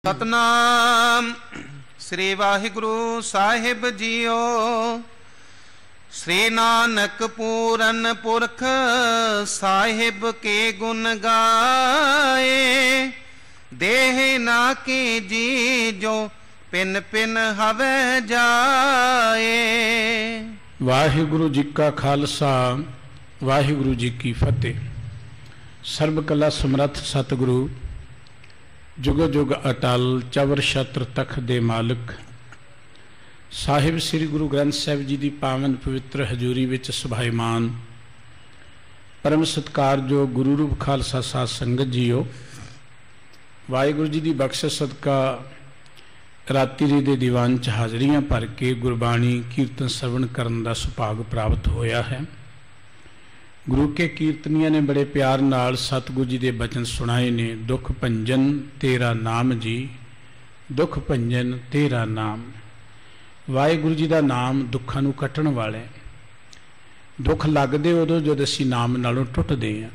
सतनाम श्री वाहिगुरु साहिब जीओ। श्री नानक पूरन पुरख साहिब के गुण गाए। देह ना की जी जो पिन पिन हवे जाए। वाहिगुरु जी का खालसा वाहिगुरु जी की फतेह। सर्ब कला समर्थ सतगुरु जुग जुग अटल चवर छत्र तख दे मालिक साहिब श्री गुरु ग्रंथ साहिब जी की पावन पवित्र हजूरी विच सुभाईमान परम सत्कार जो गुरु रूप खालसा साध संगत जीओ। वाहिगुरु जी की बख्शिश सदका रात्रि दे दीवान च हाजरियां भर के गुरबाणी कीर्तन श्रवण करन दा सुभाग प्राप्त होया है। गुरु के कीर्तनिया ने बड़े प्यार नाल सतगुरु जी के बचन सुनाए ने। दुख भंजन तेरा नाम जी, दुख भंजन तेरा नाम। वाहिगुरु जी का नाम दुखों नूं कट्टण वाला है। दुख लगदे उदों जदों असीं नाम नालों टुटदे हां।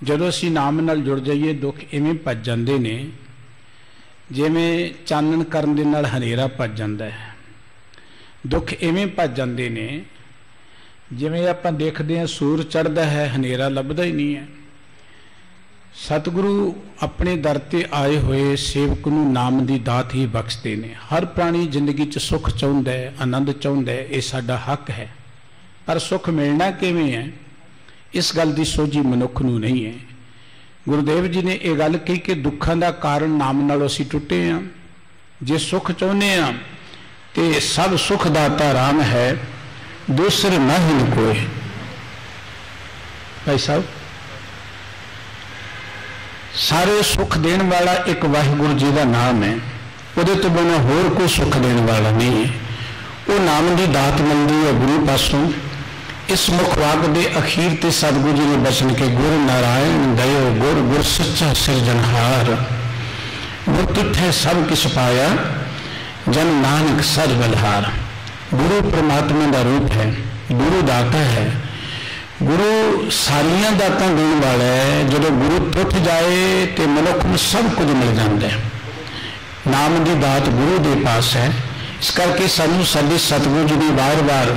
जदों असीं नाम नाल जुड़ जाइए दुख इवें भज जांदे ने जिवें चानण करन दे नाल हनेरा भज जांदा है। दुख इवें भज जांदे ने जिवें आपां देखदे हां सूरज चढ़दा है हनेरा लभदा ही नहीं है। सतगुरु अपने दर ते आए हुए सेवक नूं नाम दी दात ही बख्शदे ने। हर प्राणी जिंदगी च सुख चाहुंदा है, आनंद चाहुंदा है, ये साडा हक है। पर सुख मिलना किवें है इस गल दी सोझी मनुख नूं नहीं है। गुरुदेव जी ने यह गल कही कि दुखों का कारण नाम नालों असीं टुटे हां। जे सुख चाहुंदे हां ते सब सुख दाता राम है, दूसरे न ही कोई। भाई साहब सारे सुख देने वाला एक वाहिगुरु जी का नाम है। उहदे तो बिना होर कोई सुख देने वाला नहीं है। वो नाम की दात मिलती है गुरु पासों। इस मुखवाक के अखीर ते सतगुरु जी ने बचन के गुर नारायण दयो गुर गुर सच्चा सिरजनहार। गुर तुठे सब किस पाया जन नानक सज बलहार। गुरु परमात्मा का रूप है, गुरु दाता है। गुरु सारिया दातां देने वाला है। जो गुरु टुट जाए तो मनुख में सब कुछ मिल जाता है। नाम की दात गुरु के पास है। इस करके सानू साडे सतगुरु जी ने बार बार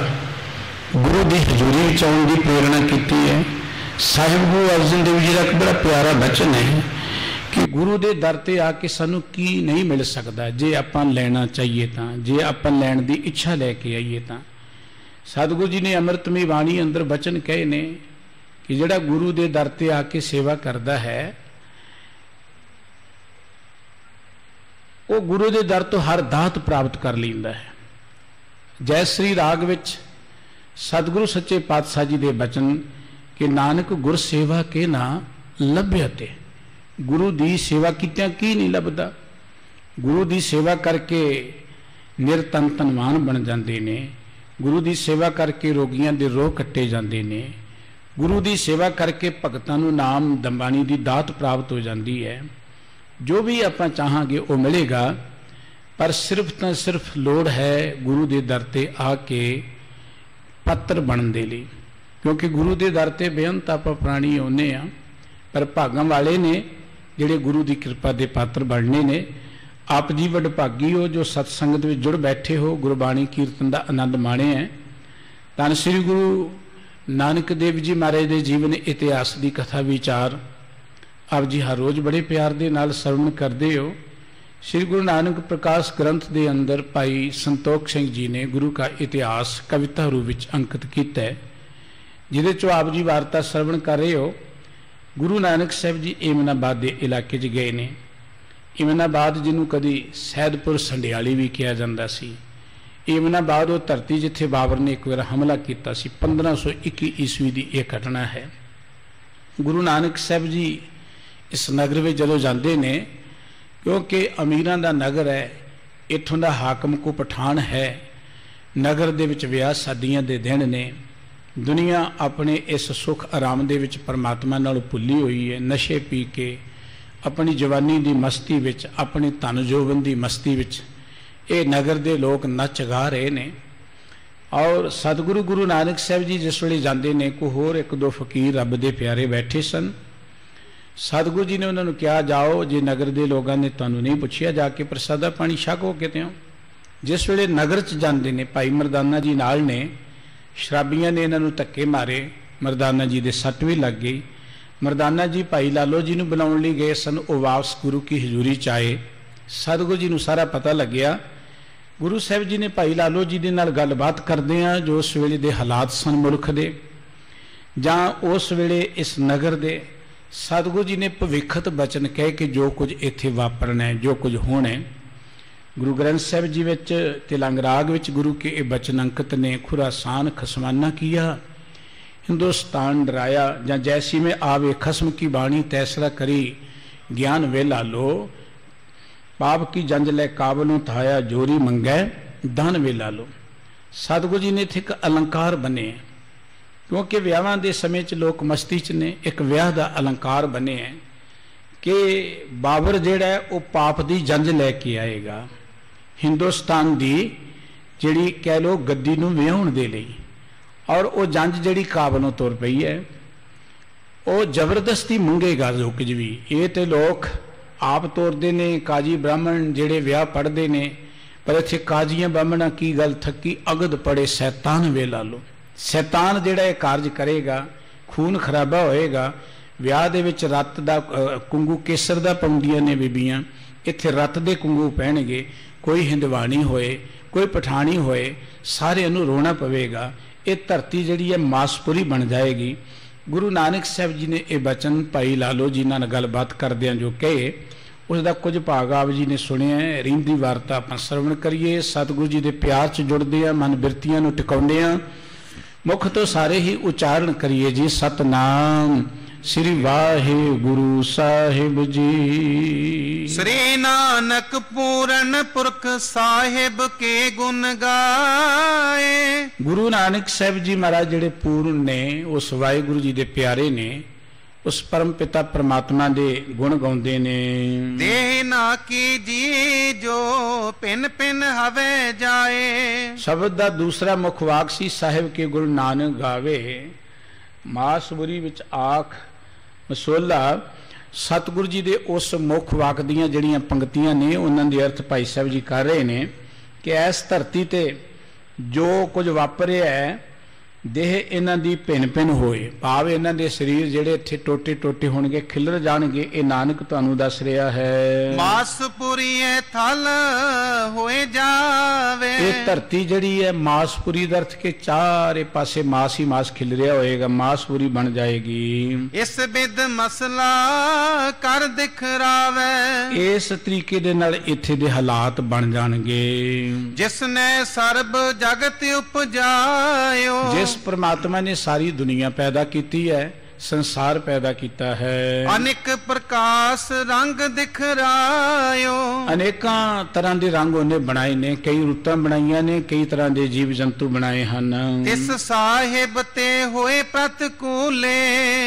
गुरु की हजूरी में आउण की प्रेरणा की है। साहिब गुरु अर्जन देव जी का एक बड़ा प्यारा बचन है कि गुरु के दर ते आके सानू की नहीं मिल सकता जे आपां लेना चाहिए तां, जे आपां लैण की इच्छा लैके आईए तां। सतगुरु जी ने अमृतमय बाणी अंदर बचन कहे ने कि जिहड़ा गुरु के दर ते आके सेवा करता है वो गुरु के दर तो हर दात प्राप्त कर लैंदा है। जय श्री राग विच सतगुरु सच्चे पातशाह जी के बचन कि नानक गुर सेवा के ना लभ्यते। गुरु की सेवा कीतियां की नहीं लभदा। गुरु की सेवा करके निरतन धनवान बन जाते ने। गुरु की सेवा करके रोगियों के रोग कट्टे जाते ने। गुरु की सेवा करके भगतां नूं नाम दंबाणी की दात प्राप्त हो जाती है। जो भी आपां चाहांगे वो मिलेगा। पर सिर्फ तो सिर्फ लोड़ है गुरु के दर ते आके पात्र बनने दे लई। क्योंकि गुरु के दर ते बेअंत आपां प्राणी आउंदे आ। पर भागां वाले ने जिहड़े गुरु की कृपा के पात्र बनने ने। आप जी वडभागी हो जो सतसंगत में जुड़ बैठे हो, गुरबाणी कीर्तन का आनंद माणे है। धन श्री गुरु नानक देव जी महाराज के जीवन इतिहास की कथा विचार आप जी हर रोज़ बड़े प्यार के नाल श्रवण करते हो। श्री गुरु नानक प्रकाश ग्रंथ के अंदर भाई संतोख सिंह जी ने गुरु का इतिहास कविता रूप में अंकित किया है, जिहदे चों आप जी वार्ता श्रवण कर रहे हो। गुरु नानक साहब जी एमनाबाद के इलाके च गए ने। एमनाबाद जिन्हों कभी सैदपुर संडियाली भी कहा जाता सी। एमनाबाद वो धरती जिथे बाबर ने एक बार हमला किया सी। 1521 ईस्वी की यह घटना है। गुरु नानक साहब जी इस नगर में जदों जाते ने, क्योंकि अमीरां दा नगर है, इत्थों दा हाकम को पठान है। नगर दे विच विआह शादियां दे दिन ने। दुनिया अपने इस सुख आराम दे विच परमात्मा नाल भुली हुई है। नशे पी के अपनी जवानी की मस्ती विच, अपने धन जोवन की मस्ती विच ये नगर दे लोग नच गा रहे ने। और सतगुरु गुरु नानक साहब जी जिस वेले जाते ने, को होर एक दो फकीर रब दे प्यारे बैठे सन। सतगुरु जी ने उन्होंने कहा, जाओ जे नगर के लोगों ने तुहानू नहीं पुछिया, जाके प्रसादा पानी छको किते हो। जिस वेले नगर च जाते ने भाई मरदाना जी नाल ने, शराबियां ने इन्हों धक्के मारे, मरदाना जी दे सट भी लग गई। मरदाना जी भाई लालो जी नूं बुलाउण लई गए सन, वो वापस गुरु की हजूरी च आए। सतगुरु जी नूं सारा पता लग्या। गुरु साहब जी ने भाई लालो जी दे नाल गलबात करदे आ, जो उस वेले दे हालात सन मुल्क दे जां उस वेले इस नगर दे। सतगुरु जी ने भविखत बचन कह के जो कुछ इत्थे वापरना है, जो कुछ होना है, गुरु ग्रंथ साहिब जी विच तिलंग राग विच गुरु के ये बचन अंकित ने। खुरासान खसमाना किया, हिंदुस्तान डराया, ਜਾਂ जैसी में आवे खस्म की बाणी तैसरा करी, ज्ञान वेला लो, पाप की जंज लै काबलों थाया, जोरी मंगै धन वेला लो। सतगुरु जी ने इत्थे एक अलंकार बने, क्योंकि विआहां दे समय च लोग मस्ती च ने, एक विआह दा अलंकार बने है कि बाबर जिहड़ा है वो पाप दी जंज लैके आएगा हिंदुस्तान दी, जिहड़ी कह लो गद्दी नूं विआउण दे लई, और वो जंज जिहड़ी काबलों तुर पई है, वो जबरदस्ती मंगेगा जो कुछ भी। ये तो लोग आप तोरते ने, काजी ब्राह्मण जिहड़े विआह पढ़ते ने, पर इत्थे काजियां ब्राह्मणां की गल थकी, अगद पड़े शैतान वेला लो। शैतान जिहड़ा ये कारज करेगा, खून खराबा होएगा। विआह दे विच रत दा कुंगू केसर दा पाउंदियां ने बीबियां, इत्थे रत दे कुंगू पहनगे। कोई हिंदवानी होए, कोई पठानी होए, सारे नूं रोना पवेगा। ये धरती जिहड़ी है मासपुरी बन जाएगी। गुरु नानक साहब जी ने यह बचन भाई लालो जी नाल गलबात करदियां जो कहे, उसका कुछ भाग आप जी ने सुनिया। रिंदी वार्ता आपां श्रवण करिए, सतगुरु जी के प्यार च जुड़दे आ, मन बिरतियां नूं टिकाउंदे आ। मुख तो सारे ही उच्चारण करिए जी, सतनाम श्री वाहिगुरु साहिब जी। श्री नानक पूरन पुरख साहिब के गुण गाए। गुरु नानक साहिब जी महाराज जिहड़े पूर्ण ने, उस वाहिगुरु जी दे प्यारे ने, उस परम पिता परमात्मा दे गुण गाउंदे ने। देह ना की जी जो पिन पिन हवे जाए। शब्द दा दूसरा मुख वाक सी, साहिब के गुण नानक गावे। मासबुरी विच आख मसोला। सतगुरु जी दे उस मुख वाक दियां जिहड़ियां पंक्तियां ने, उन्हां दे अर्थ भाई साहब जी कर रहे ने कि इस धरती ते जो कुछ वापरिया है, देह इन्हां दी भिन्न भिन्न होए, भाव इन्हां दे शरीर जिहड़े इत्थे टोटे टोटे होणगे, खिलर जाणगे। ये नानक तुहानूं दस रिहा है। मासपुरी थल होए जावे। ये धरती जिहड़ी है मासपुरी दा अर्थ के चारे पासे मास ही मास खिल रिहा होएगा, मासपुरी बन जाएगी। इस बिद मसला कर दिखरावे। इस तरीके दे नाल इत्थे दे हालात बन जाणगे। जिसने सर्ब जगत उपजायो। जिस परमात्मा ने सारी दुनिया पैदा की है, संसार पैदा किया है। अनेक प्रकाश रंग दिखरायो। अनेकां तरह के रंग उन्हें बनाए ने, कई रुतां बनाईयां ने, कई तरह के जीव जंतु बनाए हैं। इस साहिब ते होए प्रतिकूले।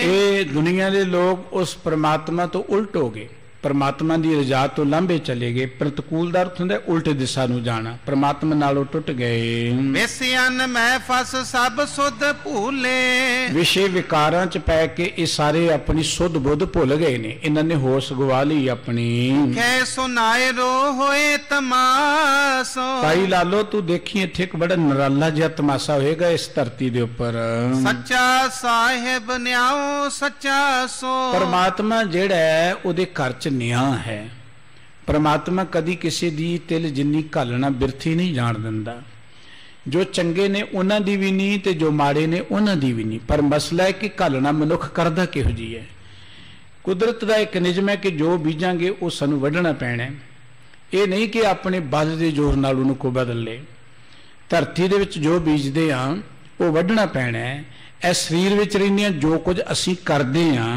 ये दुनिया के लोग उस परमात्मा तो उल्ट हो गए, परमात्मा की रजा तो लांभे चले गए। प्रतिकूल दा अर्थ हुंदा उल्टे दिशा नूं जाना, परमात्मा नालों टुट गए। विषयन मैं फस सब सुध भूले। विषय विकारां च पै के ये सारे अपनी सुध बुध भुल गए ने, इन्हां ने होश गवा ली अपनी। कै सुनाए रो होए तमाशो। भाई लालो तू देखी इत्थे एक बड़ा निराला जिहा तमाशा होएगा इस धरती दे उपर। सच्चा साहिब न्याओ सच्चा सो। परमात्मा जिहड़ा है उहदे घर च न्याय है। परमात्मा कदी किसी दी तिल जिन्नी घालना बिरथी नहीं जान दिंदा। जो चंगे ने उन्हां दी भी नहीं, ते जो माड़े ने उन्हां दी भी नहीं। पर मसला है कि घालना मनुख करदा किहो जी है। कुदरत का एक निजम है कि जो बीजांगे वो सानू वढना पैना है। ये नहीं कि अपने बल के जोर नाल उहनूं को बदल ले। धरती दे विच जो बीजदे आ वो वढना पैना है। इस शरीर विच रहिंदे जो कुछ असीं करदे आ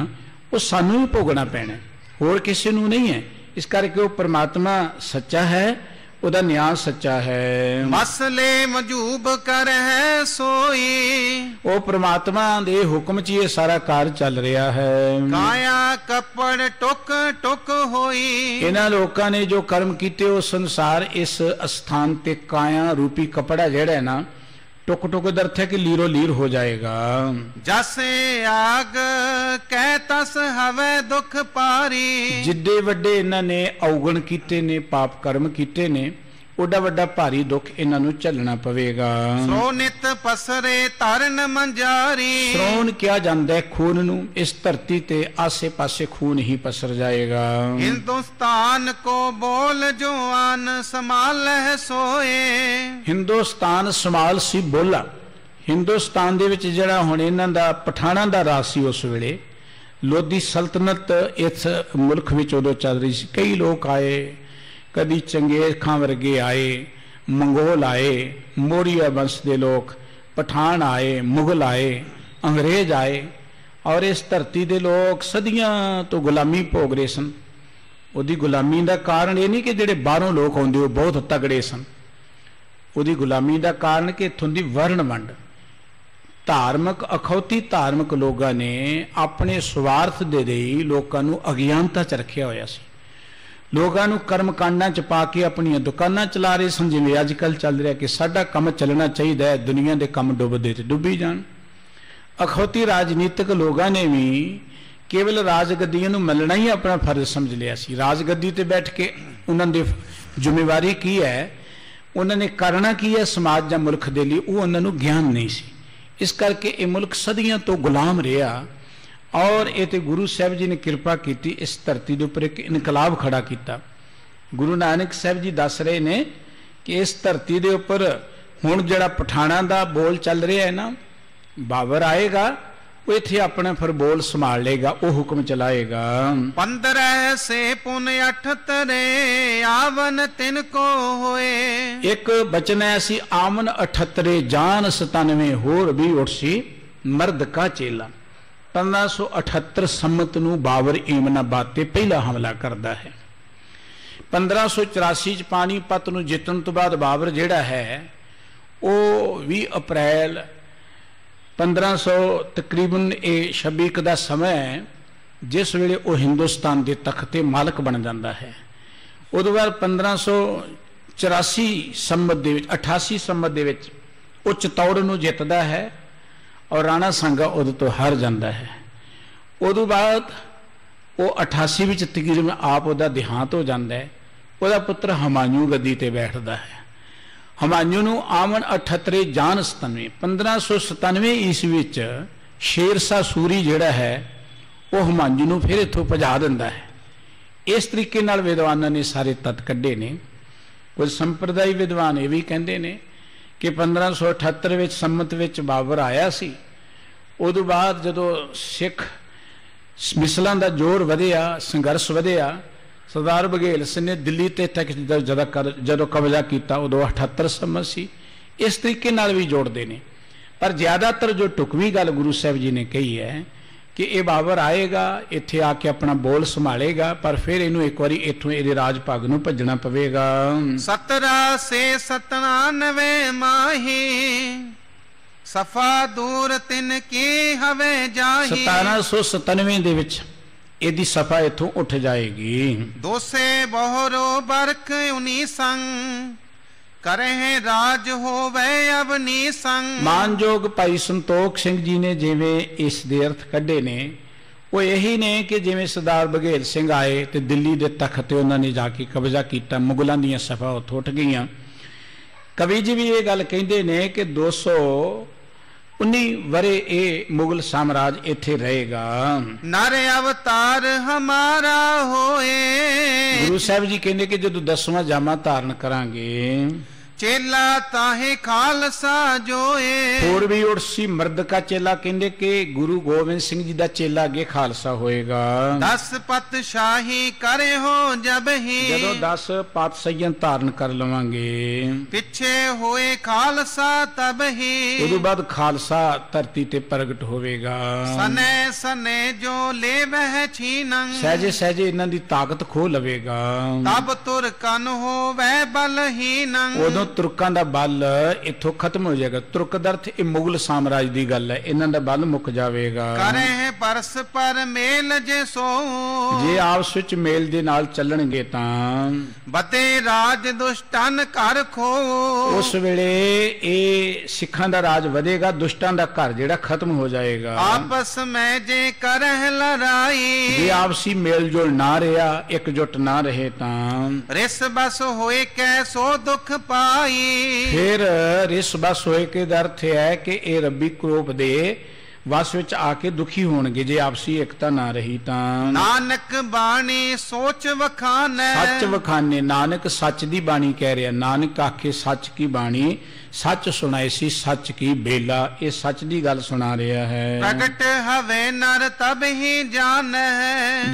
वो सानू ही भोगना पैना है, होर किसी नूं नहीं है। इस करके वो परमात्मा सच्चा है, उहदा न्याय सच्चा है। मसले मजूब कर है सोई। वो परमात्मा दे हुक्म च ये सारा कार चल रहा है। काया कपड़ टुक टुक होई। इन्हां लोकां ने जो कर्म कीते वो संसार इस स्थान ते काया रूपी कपड़ा जिहड़ा है ना टुक टुक का अर्थ है कि लीरो लीर हो जाएगा। जसे आग कह तस हवे दुख पारी। जिद्दे वड्डे इन्हां ने अवगण कीते ने, पाप कर्म कीते ने, ओडा वड्डा भारी दुख इन्हां नूं झल्लना पवेगा। सो नित पसरे तरन मंजारी। श्रोण किया जाता है खून नूं, इस धरती ते आसे पासे खून ही पसर जाएगा। हिंदुस्तान को बोल जो आन संभाल सोए। हिंदुस्तान संभाल सी बोला। हिंदुस्तान दे विच जिहड़ा हुण इन्हां दा पठाणां दा राज सी, उस वेले लोधी सल्तनत इस मुल्क विच उदों चल रही सी। कई लोग आए, कदी चंगेज खां वर्गे आए, मंगोल आए, मौर्य वंश के लोग, पठान आए, मुगल आए, अंग्रेज आए, और इस धरती के लोग सदियां तो गुलामी भोग रहे सन। उहदी गुलामी का कारण ये नहीं कि जिहड़े बाहरों लोग आउंदे वो बहुत तगड़े सन। उहदी गुलामी का कारण कि इत्थों दी वर्ण वंड, धार्मिक अखौती धार्मिक लोगों ने अपने स्वार्थ दे लई लोकां नूं अज्ञानता च रखिया होया सी। लोगों को कर्म कांडा च पा के अपन दुकाना चला रहे सन, जिवें अजकल चल रहा कि साडा काम चलना चाहिए, दुनिया के काम डुबदे ते डुबी जान। अखौती राजनीतिक लोगों ने भी केवल राजगद्दियां नूं मिलना ही अपना फर्ज समझ लिया सी। राजगद्दी ते बैठ के उन्होंने जिम्मेवारी की है, उन्होंने करना की है समाज या मुल्क के लिए, वो उन्होंने ज्ञान नहीं सी। इस करके ये मुल्क सदियों तो गुलाम रहा। और ये तो गुरु साहब जी ने कृपा की, इस धरती के उपर एक इनकलाब खड़ा किया। गुरु नानक साहब जी दस रहे ने कि इस धरती के उपर हुण जिहड़ा पठाणा का बोल चल रहा है ना, बाबर आएगा वो इत्थे अपना फिर बोल संभाल लेगा, वो हुक्म चलाएगा। 15 से पुन 78 आवन तिनको होए। एक बचन ऐसी आमन 78 जान 97 होर भी उठसी मर्द का चेला। 1578 संमत नूं बाबर एमनाबाद ते पहला हमला करता है। 1584 च पानीपत नूं जितन तो बाद बाबर जिहड़ा है वो 20 अप्रैल 1500 तकरीबन 26 का समय है, जिस वेले वो हिंदुस्तान के तख्ते मालक बन जाता है। उदों बाद 1584 संमत दे विच 88 संमत दे विच वो चित्तौड़ नूं जितदा है और राणा सांगा उदों तो हार जाता है। उदों बाद वो 88 विच तकरीबन आप उहदा देहांत हो जाता है। उहदा पुत्र हमायूं गद्दी ते बैठता है। हमायूं नूं आमन 78 जान 97 1597 ईस्वी विच शेरशाह सूरी जिहड़ा है वो हमायूं नूं फिर इत्थों भजा दिंदा है। इस तरीके नाल विद्वानां ने सारे तत्त कढे ने। कुछ संप्रदायी विद्वान ये भी कहते हैं कि 1578 विच संमत विच बाबर आया सी। उदों बाद जदों सिख मिसलों का जोर वधिया, संघर्ष वधिया, सरदार बघेल सिंह ने दिल्ली ते तक जदों कब्जा किया उदों 78 संमत सी। इस तरीके नाल भी जोड़ते हैं। पर ज़्यादातर जो टुकवी गल गुरु साहब जी ने कही है कि ये बाबर आएगा, इत्थे आके अपना बोल संभालेगा, पर फिर इनू एक बार इत्थों इहदे राज भाग नूं भजना पवेगा। 17 से 97 माही सफा दूर तिन की हवे जाही। 1797 दे विच इहदी सफा इत्थों उठ जाएगी। दोसे बहरो बरख 19 संग करे राज होवे अवनी संग। मानयोग भाई संतोख सिंह जी ने जिवें इस दे अर्थ कढे ने वो यही ने कि जिवें सरदार बघेल सिंह आए तो दिल्ली के तख्त ते उन्होंने जाके कब्जा किया, मुगलों दी सफा उत्थों उठ गई। कवि जी भी ये गल कहते ने कि 219 वरे ये मुगल साम्राज इत्थे रहेगा। नारे अवतार हमारा होए। गुरु साहब जी कहते कि जो 10वां जामा धारण करांगे चेला ताहे खालसा जोए। होर भी उड़सी मर्द का चेला कहते कि गुरु गोविंद सिंह जी का चेला अगे खालसा होएगा। 10 पातशाही करे हो जब ही। जदों 10 पातशाहियां धारण कर लवांगे पिछे होए खालसा तब ही। उदों बाद खालसा धरती ते प्रगट होवेगा। सने सने जो ले वह छीनंग। सहजे सहजे इन्हां दी ताकत खो लवेगा। तब तुर कन हो वह बलहीनंग। उदों ਤੁਰਕਾਂ ਦਾ ਬਲ ਇੱਥੋਂ ਖਤਮ ਹੋ ਜਾਏਗਾ। ਤੁਰਕ ਦਾ ਅਰਥ ਇਹ ਮੁਗਲ ਸਾਮਰਾਜ ਦੀ ਗੱਲ ਹੈ, ਇਹਨਾਂ ਦਾ ਬਲ ਮੁੱਕ ਜਾਵੇਗਾ। ਕਰੇ ਪਰਸਪਰ ਮੇਲ ਜੇ ਸੋ, ਜੇ ਆਪਸ ਵਿੱਚ ਮੇਲ ਦੇ ਨਾਲ ਚੱਲਣਗੇ ਤਾਂ ਬਤੇ ਰਾਜ ਦੁਸ਼ਟਨ ਘਰ ਖੋ, ਉਸ ਵੇਲੇ ਇਹ ਸਿੱਖਾਂ ਦਾ ਰਾਜ ਵਧੇਗਾ, ਦੁਸ਼ਟਾਂ ਦਾ ਘਰ ਜਿਹੜਾ ਖਤਮ ਹੋ ਜਾਏਗਾ। ਆਪਸ ਮੈਂ ਜੇ ਕਰਹਿ ਲੜਾਈ, ਜੇ ਆਪਸੀ ਮੇਲ ਜੋਲ ਨਾ ਰਿਹਾ, ਇਕਜੁੱਟ ਨਾ ਰਹੇ ਤਾਂ ਰਿਸ ਬਸ ਹੋਏ ਕੈ ਸੋ ਦੁਖ ਪਾਈ। ਫਿਰ ਰਿਸ ਬਸ ਹੋਏ ਕੇ ਦਾ ਅਰਥ ਹੈ ਕਿ ਇਹ ਰੱਬੀ ਕਰੋਪ ਦੇ ਵਸ ਵਿੱਚ ਆ ਕੇ ਦੁਖੀ ਹੋਣਗੇ ਜੇ ਆਪਸੀ ਇਕਤਾ ਨਾ ਰਹੀ ਤਾਂ। ਨਾਨਕ ਬਾਣੀ ਸੋਚ ਵਖਾਨੈ, ਸੱਚ ਵਖਾਨੇ, ਨਾਨਕ ਸੱਚ ਦੀ ਬਾਣੀ ਕਹਿ ਰਿਹਾ। ਨਾਨਕ ਆਖੇ ਸੱਚ ਕੀ ਬਾਣੀ, ਸੱਚ ਸੁਣਾਏ ਸੀ ਸੱਚ ਕੀ ਬੇਲਾ, ਇਹ ਸੱਚ ਦੀ ਗੱਲ ਸੁਣਾ ਰਿਹਾ ਹੈ। ਪ੍ਰਗਟ ਹਵੇ ਨਰ ਤਬ ਹੀ ਜਾਣੈ,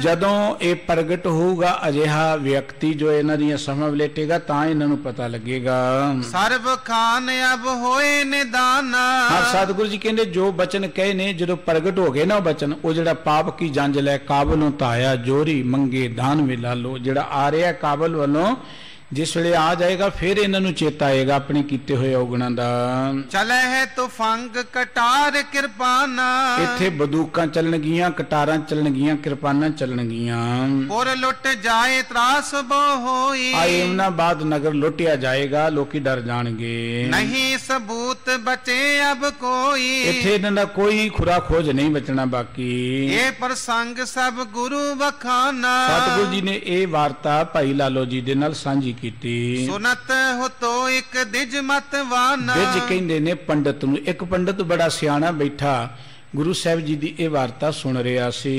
ਜਦੋਂ ਇਹ ਪ੍ਰਗਟ ਹੋਊਗਾ ਅਜਿਹਾ ਵਿਅਕਤੀ ਜੋ ਇਹਨਾਂ ਦੀਆਂ ਸਮਾਂ ਵਲੇਟੇਗਾ ਤਾਂ ਇਹਨਾਂ ਨੂੰ ਪਤਾ ਲੱਗੇਗਾ। ਸਰਬ ਖਾਨ ਅਬ ਹੋਏ ਨਿਦਾਨ, ਹਾਂ, ਸਤਿਗੁਰੂ ਜੀ ਕਹਿੰਦੇ ਜੋ ਬਚਨ ਕਹੇ ਨੇ ਜਦੋਂ ਪ੍ਰਗਟ ਹੋ ਗਏ ਨਾ ਉਹ ਬਚਨ, ਉਹ ਜਿਹੜਾ ਪਾਪ ਕੀ ਜੰਜ ਲੈ ਕਾਬਲੋਂ ਧਾਇਆ ਜੋਰੀ ਮੰਗੇ ਦਾਨ ਵੇਲਾ ਲੋ, ਜਿਹੜਾ ਆ ਰਿਹਾ ਕਾਬਲ ਵੱਲੋਂ ਜਿਸ ਵੇਲੇ ਆ ਜਾਏਗਾ ਫਿਰ ਇਹਨਾਂ ਨੂੰ ਚੇਤਾ ਆਏਗਾ ਆਪਣੇ ਕੀਤੇ ਹੋਏ ਔਗਣਾਂ ਦਾ। ਚਲੇ ਹੈ ਤੁਫੰਗ ਕਟਾਰ ਕਿਰਪਾਨਾ, ਇੱਥੇ ਬੰਦੂਕਾਂ ਚੱਲਣਗੀਆਂ, ਕਟਾਰਾਂ ਚੱਲਣਗੀਆਂ, ਕਿਰਪਾਨਾਂ ਚੱਲਣਗੀਆਂ। ਪੁਰ ਲੁੱਟ ਜਾਏ ਤਰਾਸ ਬੋ ਹੋਈ, ਆਇਮਨਾਬਾਦ ਨਗਰ ਲੁੱਟਿਆ ਜਾਏਗਾ, ਲੋਕੀ ਡਰ ਜਾਣਗੇ। ਨਹੀਂ ਸਬੂਤ ਬਚੇ ਅਬ ਕੋਈ, ਇੱਥੇ ਇਹਨਾਂ ਦਾ ਕੋਈ ਖੁਰਾ ਖੋਜ ਨਹੀਂ ਬਚਣਾ ਬਾਕੀ। ਇਹ ਪ੍ਰਸੰਗ ਸਭ ਗੁਰੂ ਵਖਾਨਾ, ਸਤਿਗੁਰੂ ਜੀ ਨੇ ਇਹ ਵਾਰਤਾ ਭਾਈ ਲਾਲੋ ਜੀ ਦੇ ਨਾਲ ਸਾਂਝੀ ਕੀਤੀ। ਸੁਨਤ ਹੋ ਤੋ ਇੱਕ ਦਿਜ ਮਤ ਵਾਨਾ, ਦਿਜ ਕਹਿੰਦੇ ਨੇ ਪੰਡਤ ਨੂੰ। ਇੱਕ ਪੰਡਤ ਬੜਾ ਸਿਆਣਾ ਬੈਠਾ ਗੁਰੂ ਸਾਹਿਬ ਜੀ ਦੀ ਇਹ ਵਾਰਤਾ ਸੁਣ ਰਿਹਾ ਸੀ।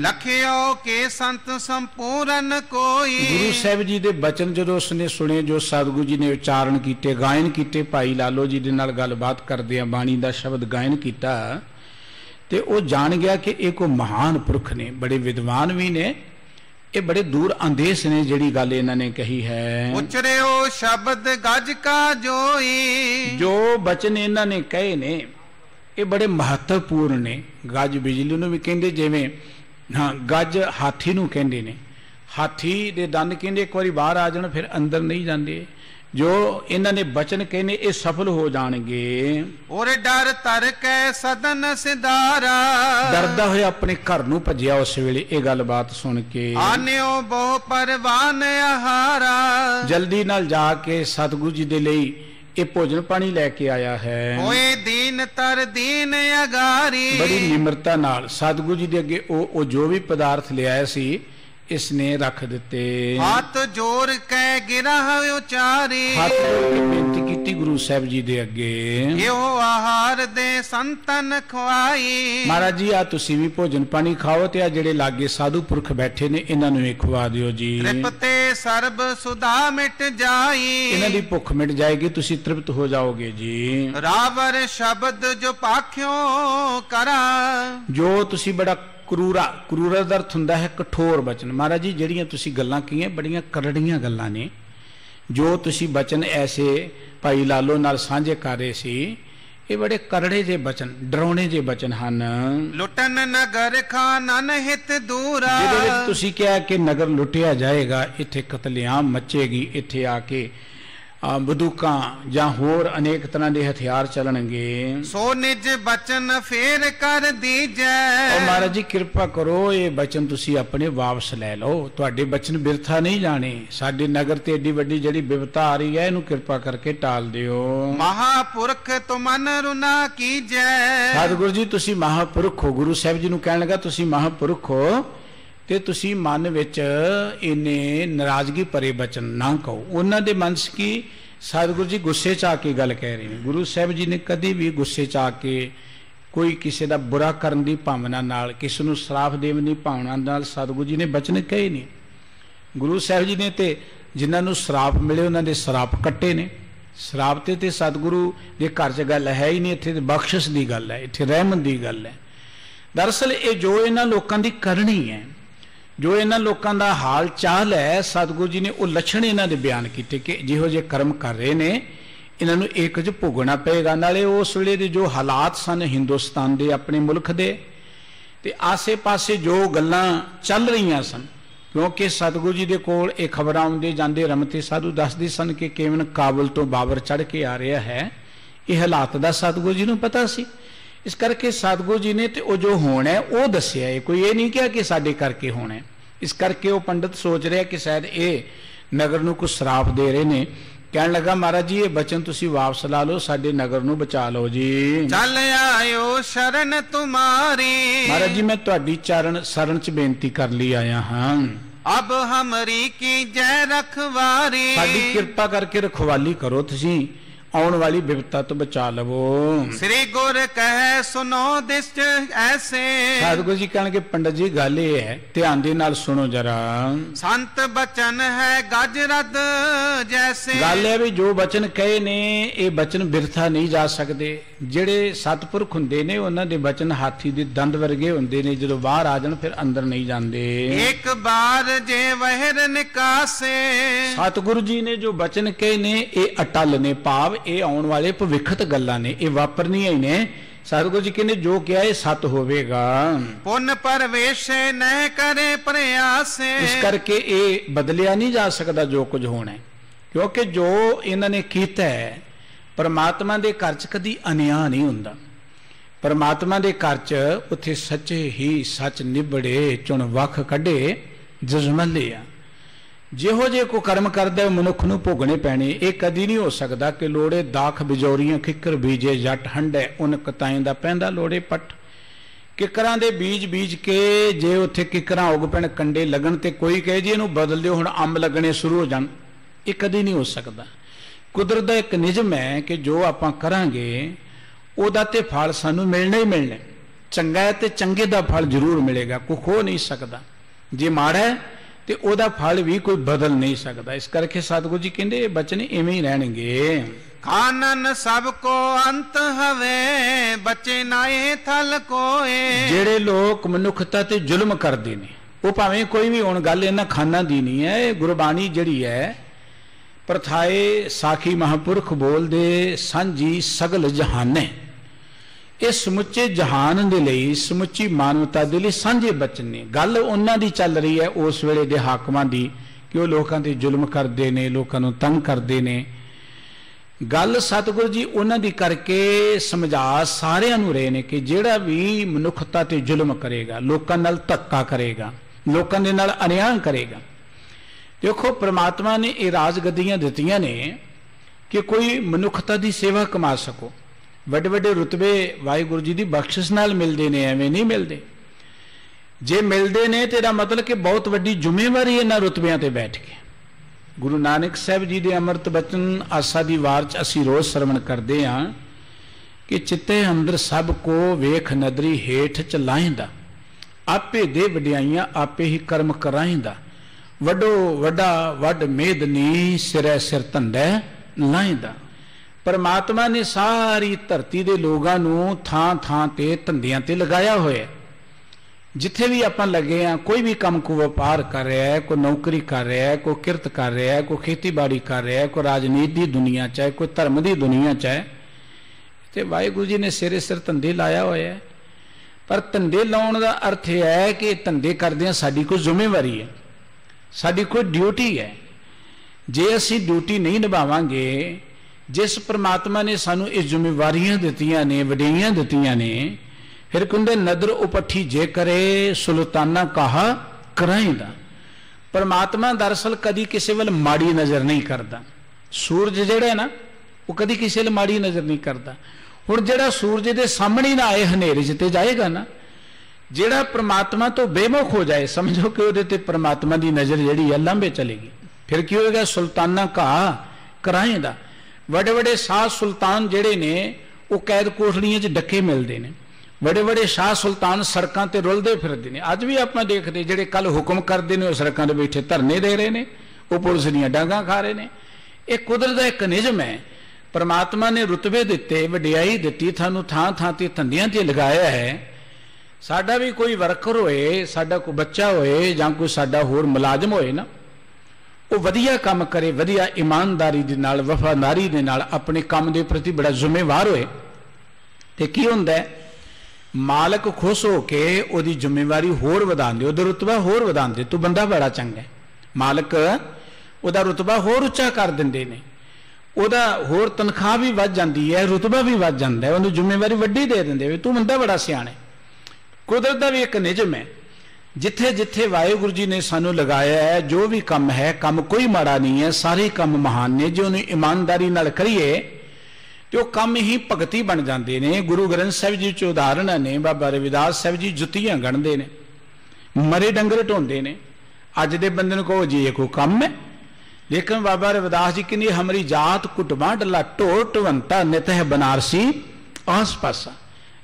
ਲਖਿਓ ਕੇ ਸੰਤ ਸੰਪੂਰਨ ਕੋਈ, ਗੁਰੂ ਸਾਹਿਬ ਜੀ ਦੇ ਬਚਨ ਜਦੋਂ ਉਸਨੇ ਸੁਣੇ, ਜੋ ਸਤਿਗੁਰੂ ਜੀ ਨੇ ਉਚਾਰਨ ਕੀਤੇ, ਗਾਇਨ ਕੀਤੇ, ਭਾਈ ਲਾਲੋ ਜੀ ਦੇ ਨਾਲ ਗੱਲਬਾਤ ਕਰਦੇ ਆ, ਬਾਣੀ ਦਾ ਸ਼ਬਦ ਗਾਇਨ ਕੀਤਾ, ਤੇ ਉਹ ਜਾਣ ਗਿਆ ਕਿ ਇਹ ਕੋਈ ਮਹਾਨ ਪੁਰਖ ਨੇ, ਬੜੇ ਵਿਦਵਾਨ ਵੀ ਨੇ, ਇਹ ਬੜੇ ਦੂਰ ਅੰਦੇਸ਼ ਨੇ ਜਿਹੜੀ ਗੱਲ ਇਹਨਾਂ ਨੇ ਕਹੀ ਹੈ। ਉਚਰਿਓ ਸ਼ਬਦ ਗੱਜ ਕਾ ਜੋਈ, ਜੋ ਬਚਨ ਇਹਨਾਂ ਨੇ ਕਹੇ ਨੇ ਇਹ ਬੜੇ ਮਹੱਤਵਪੂਰਨ ਨੇ। ਗੱਜ ਬਿਜਲੀ ਨੂੰ ਵੀ ਕਹਿੰਦੇ, ਜਿਵੇਂ ਹਾਂ ਗੱਜ ਹਾਥੀ ਨੂੰ ਕਹਿੰਦੇ ਨੇ। ਹਾਥੀ ਦੇ ਦੰਦ ਕਹਿੰਦੇ ਇੱਕ ਵਾਰੀ ਬਾਹਰ ਆ ਜਾਣ ਫਿਰ ਅੰਦਰ ਨਹੀਂ ਜਾਂਦੇ। ਜੋ ਇਹਨਾਂ ਨੇ ਬਚਨ ਕਹਿੰਦੇ ਇਹ ਸਫਲ ਹੋ ਜਾਣਗੇ। ਔਰ ਡਰ ਤਰ ਕੈ ਸਦਨ ਸਿਧਾਰਾ, ਡਰਦਾ ਹੋਇਆ ਆਪਣੇ ਘਰ ਨੂੰ ਭੱਜਿਆ ਉਸ ਵੇਲੇ ਇਹ ਗੱਲਬਾਤ ਸੁਣ ਕੇ। ਆਨਿਓ ਬਹੁ ਪਰਵਾਨ ਆਹਾਰਾ, ਜਲਦੀ ਨਾਲ ਜਾ ਕੇ ਸਤਿਗੁਰੂ ਜੀ ਦੇ ਲਈ ਇਹ ਭੋਜਨ ਪਾਣੀ ਲੈ ਕੇ ਆਇਆ ਹੈ। ਹੋਏ ਦੀਨ ਤਰ ਦੀਨ ਅਗਾਰੀ, ਬੜੀ ਨਿਮਰਤਾ ਨਾਲ ਸਤਿਗੁਰੂ ਜੀ ਦੇ ਅੱਗੇ ਉਹ ਜੋ ਵੀ ਪਦਾਰਥ ਲਿਆਇਆ ਸੀ ਇਸਨੇ ਰੱਖ ਦਿੱਤੇ। ਹੱਥ ਜੋੜ ਕੇ ਗਿਰਹ ਉਚਾਰੀ, ਹੱਥ ਜੋੜ ਕੇ ਬੇਨਤੀ ਕੀਤੀ ਗੁਰੂ ਸਾਹਿਬ ਜੀ ਦੇ ਅੱਗੇ, ਇਹੋ ਆਹਾਰ ਦੇ ਸੰਤਨ ਖਵਾਈ। ਮਹਾਰਾਜ ਜੀ ਆ ਤੁਸੀਂ ਵੀ ਭੋਜਨ ਪਾਣੀ ਖਾਓ ਤੇ ਆ ਜਿਹੜੇ ਲਾਗੇ ਸਾਧੂ ਪੁਰਖ ਬੈਠੇ ਨੇ ਇਹਨਾਂ ਨੂੰ ਵੀ ਖਵਾ ਦਿਓ ਜੀ। ਤ੍ਰਿਪਤੇ ਸਰਬ ਸੁਧਾ ਮਿਟ ਜਾਈ, ਇਹਨਾਂ ਦੀ ਭੁੱਖ ਮਿਟ ਜਾਏਗੀ, ਤੁਸੀਂ ਤ੍ਰਿਪਤ ਹੋ ਜਾਓਗੇ ਜੀ। ਰਾਵਰ ਸ਼ਬਦ ਜੋ ਪਾਖਿਓ ਕਰਾ, ਜੋ ਤੁਸੀਂ ਬੜਾ ਕਰੂਰਾ ਦਾ ਅਰਥ ਹੁੰਦਾ ਹੈ ਕਠੋਰ ਬਚਨ। ਮਹਾਰਾਜ ਜੀ ਜਿਹੜੀਆਂ ਤੁਸੀਂ ਗੱਲਾਂ ਕਹੀਆਂ ਬੜੀਆਂ ਕਰੜੀਆਂ ਗੱਲਾਂ ਨੇ, ਜੋ ਤੁਸੀਂ ਬਚਨ ਐਸੇ ਭਾਈ ਲਾਲੋ ਨਾਲ ਸਾਂਝੇ ਕਰ ਰਹੇ ਸੀ, ਇਹ ਬੜੇ ਕਰੜੇ ਜੇ ਬਚਨ, ਡਰਾਉਣੇ ਜੇ ਬਚਨ ਹਨ। ਲੁੱਟਨ ਨਗਰ ਖਾਨਨ ਹਿਤ ਦੂਰਾ, ਜਿਹਦੇ ਵਿੱਚ ਤੁਸੀਂ ਕਿਹਾ ਕਿ ਨਗਰ ਲੁੱਟਿਆ ਜਾਏਗਾ, ਇੱਥੇ ਕਤਲੇਆਮ ਮਚੇਗੀ, ਇੱਥੇ ਆ ਕੇ ਬੰਦੂਕਾਂ ਜਾਂ ਹੋਰ ਅਨੇਕ ਤਰ੍ਹਾਂ ਦੇ ਹਥਿਆਰ ਚੱਲਣਗੇ। ਸੋ ਨਿਜ ਬਚਨ ਫੇਰ ਕਰ ਦੀਜੈ, ਉਹ ਮਹਾਰਾਜ ਜੀ ਕਿਰਪਾ ਕਰੋ ਇਹ ਬਚਨ ਤੁਸੀਂ ਆਪਣੇ ਵਾਪਸ ਲੈ ਲਓ, ਤੁਹਾਡੇ ਬਚਨ ਬਿਰਥਾ ਨਹੀਂ ਜਾਣੇ। ਸਾਡੇ ਨਗਰ ਤੇ ਏਡੀ ਵੱਡੀ ਜਿਹੜੀ ਬਿਪਤਾ ਆ ਰਹੀ ਹੈ ਇਹਨੂੰ ਕਿਰਪਾ ਕਰਕੇ ਟਾਲ ਦਿਓ। ਮਹਾਪੁਰਖ ਤੁਮਨ ਰੁਨਾ ਕੀਜੈ, ਸਤਿਗੁਰੂ ਜੀ ਤੁਸੀਂ ਮਹਾਪੁਰਖ ਹੋ। ਗੁਰੂ ਸਾਹਿਬ ਜੀ ਨੂੰ ਕਹਿਣ ਲੱਗਾ ਤੁਸੀਂ ਮਹਾਪੁਰਖ ਹੋ ਤੇ ਤੁਸੀਂ ਮਨ ਵਿੱਚ ਇਹਨੇ ਨਾਰਾਜ਼ਗੀ ਭਰੇ ਬਚਨ ਨਾ ਕਹੋ। ਉਹਨਾਂ ਦੇ ਮਨ 'ਚ ਕੀ, ਸਤਿਗੁਰੂ ਜੀ ਗੁੱਸੇ 'ਚ ਆ ਕੇ ਗੱਲ ਕਹਿ ਰਹੇ ਨੇ। ਗੁਰੂ ਸਾਹਿਬ ਜੀ ਨੇ ਕਦੀ ਵੀ ਗੁੱਸੇ 'ਚ ਆ ਕੇ ਕੋਈ ਕਿਸੇ ਦਾ ਬੁਰਾ ਕਰਨ ਦੀ ਭਾਵਨਾ ਨਾਲ, ਕਿਸੇ ਨੂੰ ਸਰਾਪ ਦੇਣ ਦੀ ਭਾਵਨਾ ਨਾਲ ਸਤਿਗੁਰੂ ਜੀ ਨੇ ਬਚਨ ਕਹੇ ਨਹੀਂ। ਗੁਰੂ ਸਾਹਿਬ ਜੀ ਨੇ ਤੇ ਜਿਨ੍ਹਾਂ ਨੂੰ ਸਰਾਪ ਮਿਲੇ ਉਹਨਾਂ ਦੇ ਸਰਾਪ ਕੱਟੇ ਨੇ। ਸਰਾਪ ਤੇ ਸਤਿਗੁਰੂ ਦੇ ਘਰ 'ਚ ਗੱਲ ਹੈ ਹੀ ਨਹੀਂ, ਇੱਥੇ ਤੇ ਬਖਸ਼ਿਸ਼ ਦੀ ਗੱਲ ਹੈ, ਇੱਥੇ ਰਹਿਮਤ ਦੀ ਗੱਲ ਹੈ। ਦਰਅਸਲ ਇਹ ਜੋ ਇਹਨਾਂ ਲੋਕਾਂ ਦੀ ਕਰਨੀ ਹੈ, ਜੋ ਇਹਨਾਂ ਲੋਕਾਂ ਦਾ ਹਾਲ ਚਾਲ ਹੈ, ਸਤਿਗੁਰੂ ਜੀ ਨੇ ਉਹ ਲੱਛਣ ਇਹਨਾਂ ਦੇ ਬਿਆਨ ਕੀਤੇ ਕਿ ਜਿਹੋ ਜਿਹੇ ਕਰਮ ਕਰ ਰਹੇ ਨੇ ਇਹਨਾਂ ਨੂੰ ਇੱਕ 'ਚ ਭੋਗਣਾ ਪਏਗਾ। ਨਾਲੇ ਉਸ ਵੇਲੇ ਦੇ ਜੋ ਹਾਲਾਤ ਸਨ ਹਿੰਦੁਸਤਾਨ ਦੇ, ਆਪਣੇ ਮੁਲਕ ਦੇ, ਤੇ ਆਸੇ ਪਾਸੇ ਜੋ ਗੱਲਾਂ ਚੱਲ ਰਹੀਆਂ ਸਨ क्योंकि सतगुरु जी दे कोल ये खबर आउंदे जांदे रमते साधु दसदे सन कि केवल काबुल तो बाबर चढ़ के आ रहा है। ये हालात दा सतगुरु जी नूं पता सी। इस करके सतगुरु जी ने ते वो जो होना है वो दस्सिया है, कोई ये नहीं कहा कि साडे करके होना है। इस करके वो पंडित सोच रहा कि शायद ये नगर नूं कुछ श्राप दे रहे ने। कहन लगा महाराज जी ये बचन तुसी वापस ला लो, साडे नगर नूं बचा लो जी। चल आयो शरण तुम्हारी, महाराज जी मैं तुहाडी चरण शरण च बेनती कर ली आया हाँ। अब हमरी की जय रखवारी, साडी कृपा करके रखवाली करो तुसी, आने वाली विपता तो बचा लवो। श्री गुर कह सुनो दिस ऐसे, सतगुरु जी कहणगे पंडित जी गल ये है, ध्यान दे नाल सुनो जरा। संत बचन है गजरत जैसे, गल है भी जो बचन कहे ने ये बचन बिरथा नहीं जा सकते। ਜਿਹੜੇ सतपुरख ਹੁੰਦੇ ਨੇ ਉਹਨਾਂ ਦੇ ਬਚਨ ਹਾਥੀ ਦੇ ਦੰਦ ਵਰਗੇ ਹੁੰਦੇ ਨੇ, ਜਦੋਂ ਬਾਹਰ ਆ ਜਾਣ ਫਿਰ ਅੰਦਰ ਨਹੀਂ ਜਾਂਦੇ। ਇੱਕ ਬਾਰ ਜੇ ਵਹਿਰ ਨਿਕਾਸੇ, ਸਤਿਗੁਰੂ ਜੀ ਨੇ ਜੋ ਬਚਨ ਕਹੇ ਨੇ ਇਹ ਅਟਲ ਨੇ, ਭਾਵ ਇਹ ਆਉਣ ਵਾਲੇ ਭਵਿੱਖਤ ਗੱਲਾਂ ਨੇ, ਇਹ ਵਾਪਰਨੀਆਂ ਹੀ ਨੇ। सतगुरु जी कहने जो क्या है सत होवेगा। पुन परवेश न करे प्रयासे, इस करके ये बदलिया नहीं जा सकता जो कुछ होना है, क्योंकि जो इन्होंने किया है परमात्मा के घर च कदी अन्याय नहीं हुंदा। परमात्मा के घर च उत्थे सच्चे ही सच निबड़े चुन वख कढ़े जजमले आ। जिहो जे को कर्म करदा मनुख नूं भोगणे पैणे। ये कदी नहीं हो सकता कि लोड़े दाख बिजौरियां किकर बीजे जट हंडे उन कताएं दा पैंदा लोड़े पट। किकरां दे बीज बीज के जे उत्थे किकरां उग पैण कंडे लगन ते कोई कहे जी इहनूं बदल दिओ हुण अंब लगने शुरू हो जाण, ये कदी नहीं हो सकता। कुदरत दा एक निजम है कि जो आपां करांगे उहदा ते फल सानूं मिलना ही मिलना। चंगा है ते चंगे दा फल जरूर मिलेगा, कोई खो नहीं सकता। जे माड़ा है ते ओदा फल भी कोई बदल नहीं सकता। इस करके सतगुरु जी कहते बचन इवें ही रहणगे। कानन सबको अंत हवे बचे नाए थल कोए। जेड़े लोग मनुखता ते जुल्म करते ने वो भावें कोई भी हुण गल इन्हां खाना दी नहीं है। गुरबाणी जिहड़ी है प्रथाए साखी महापुरख बोलदे सांझी सगल जहाने। ये समुचे जहान दे लई समुची मानवता दे लई सांझे बचन ने। गल उन्हां दी चल रही है उस वेले दे हाकमां दी कि वो लोकां ते जुल्म करदे ने, लोकां नूं तंग करदे ने। गल सतगुरु जी उन्हां दी करके समझा सारिआं नूं रहे ने कि जिहड़ा भी मनुखता ते जुल्म करेगा, लोकां नाल धक्का करेगा, लोकां दे नाल अन्याय करेगा। देखो परमात्मा ने ये राजगद्दियां दित्तियां ने कि कोई मनुखता दी सेवा कमा सको। ਵੱਡੇ ਵੱਡੇ रुतबे वाहिगुरु जी की बख्शिश नाल मिलते हैं, एवं नहीं मिलते। जे मिलते हैं तो मतलब कि बहुत वड्डी जिम्मेवारी इन्हां रुतबियां ते बैठ के। गुरु नानक साहब जी के अमृत बचन आसा दी वार च असीं रोज़ श्रवण करते हाँ कि चित्ते अंदर सब को वेख नदरी हेठ च लाइंदा, आपे दे वड्याइयां आपे ही कर्म कराइंदा, वड्डो वड्डा वड मेदनी सिरै सिर धंधै लाइंदा। परमात्मा ने सारी धरती के लोगों नूं थां थां ते धंधियां ते लगाया होया। जिथे भी आपां लगे हाँ, कोई भी काम को व्यापार कर रहा है, कोई नौकरी कर रहा है, कोई किरत कर रहा है, कोई खेतीबाड़ी कर रहा है, कोई राजनीति की दुनिया चाहे कोई धर्म की दुनिया चाहे, तो वाहिगुरु जी ने सिरे सिर धंधे लाया होया। पर धंधे लाउण दा अर्थ यह है कि धंधे करदिआं साडी कोई जिम्मेवारी है, साडी कोई ड्यूटी है। जे असीं ड्यूटी नहीं निभावांगे, जिस परमात्मा ने सानू ये जिम्मेवारियां दित्तियां ने, वड्डियां दित्तियां ने, फिर कहंदे नदर उपट्ठी जे करे सुल्ताना कहा कराइंदा। परमात्मा दरअसल कदी किसी वाल माड़ी नज़र नहीं करता। सूरज जिहड़ा ना वो कदी किसी वाल माड़ी नज़र नहीं करता। हुण जिहड़ा सूरज दे सामने ना आए हनेरे च ते जाएगा ना, जिहड़ा परमात्मा तो बेमुख हो जाए समझो कि उहदे ते परमात्मा की नज़र जिहड़ी है लांभे चलेगी। फिर की होएगा सुल्ताना कहा कराइंदा। बड़े बड़े शाह सुल्तान जिहड़े ने वो कैद कोठड़ियां च डके मिलते हैं। बड़े बड़े शाह सुल्तान सड़कों ते रुलते फिरते हैं। अज भी आप देखते जिहड़े कल हुक्म करते हैं सड़कों ते बैठे धरने दे रहे हैं, वो पुलिस दीयां डांगां खा रहे हैं। ये कुदरत दा एक निजम है। परमात्मा ने रुतबे दिते, वड्याई दिती, थानू थां थां ते धंधियां ते लगाया है। साडा भी कोई वर्कर होए, साडा कोई बच्चा होए जां कोई साडा होर मुलाजम होए ना, वो वधिया काम करे, वधिया ईमानदारी दे नाल वफादारी दे नाल अपने काम दे प्रति बड़ा जिम्मेवार होए, ते की हुंदा है मालक खुश होके ओदी जिम्मेवारी होर वधांदे, ओदा रुतबा होर वधांदे, तू बंदा बड़ा चंगा है। मालक ओदा रुतबा होर उच्चा कर दिंदे ने, ओदा होर तनख्वाह भी वध जाती है, रुतबा भी वध जाता है, उन्हें जिम्मेवारी वड्डी दे देंगे, तू बंदा बड़ा सियाणा है। कुदरत का भी एक निजम है, जिथे जिथे वाहिगुरू जी ने सानू लगाया है, जो भी काम है, काम कोई माड़ा नहीं है, सारे काम महान ने। जो उन्हें ईमानदारी नाल करिए तो काम ही भगती बन जाते हैं। गुरु ग्रंथ साहिब जी च उदाहरण ने, बाबा रविदास साहिब जी जुत्तियां गणते हैं, मरे डंगर ढोंदे ने। अज दे बंदे को जी ये कोई काम है, लेकिन बाबा रविदास जी कहते हमारी जात कुटवा डला ढोर ढवंता नित है बनारसी आस पासा।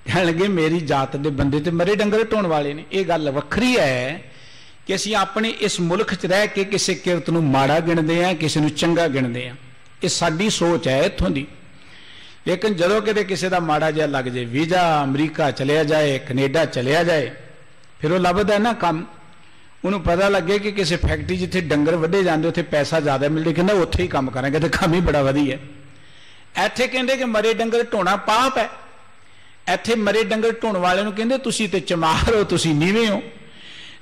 कह लगे मेरी जात के बंदे तो मरे डंगर ढोण वाले ने। यह गल वखरी है कि असी अपने इस मुल्क च रह के किसी किरत नूं माड़ा गिणदे हैं, किसी नूं चंगा गिणदे हैं। ये साडी सोच है इत्थों दी। लेकिन जदों किते किसी का माड़ा जिहा लग जाए, वीजा अमरीका चलिया जाए, कनेडा चलिया जाए, फिर वो लभदा ना काम, उन्होंने पता लगे कि किसी फैक्ट्री जिथे डंगर वड्डे जाते उत्थे पैसा ज्यादा मिलता, कहना उत्थे ही काम करांगे, तो काम ही बड़ा वधिया। इत्थे कहंदे कि मरे डंगर ढोना पाप है, इत्थे मरे डंगर ढोण वाले नूं कहंदे तुसीं ते चमार हो, तुसीं नीवें हो।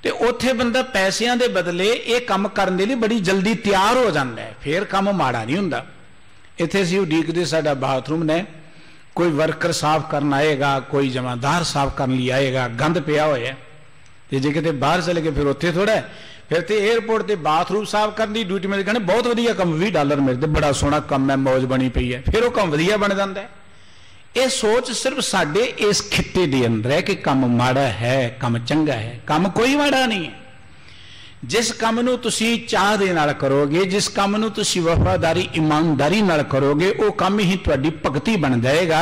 ते उत्थे बंदा पैसिਆਂ ਦੇ बदले ये काम करने के लिए बड़ी जल्दी तैयार हो जाता है, फिर काम माड़ा नहीं हुंदा। इत्थे असीं उडीकदे साडा बाथरूम ने, कोई वर्कर साफ करना आएगा, कोई जमादार साफ करने लिए आएगा, गंद पिया होया है, ते जे किते बाहर चले गए फिर उत्थे थोड़ा है। फिर तो एयरपोर्ट ते बाथरूम साफ करने की ड्यूटी मिल कहने बहुत वधिया काम, $20 मिलते, बड़ा सोहना काम है, मौज बनी पई है, फिर वो काम वधिया बन जाता है। ये सोच सिर्फ साडे इस खिते दे अंदर है कि काम माड़ा है, काम चंगा है। काम कोई माड़ा नहीं है। जिस काम नूं तुसीं चाह दे नाल करोगे, जिस काम नूं तुसीं वफादारी ईमानदारी नाल करोगे, वो काम ही तुहाडी भगती बन जाएगा।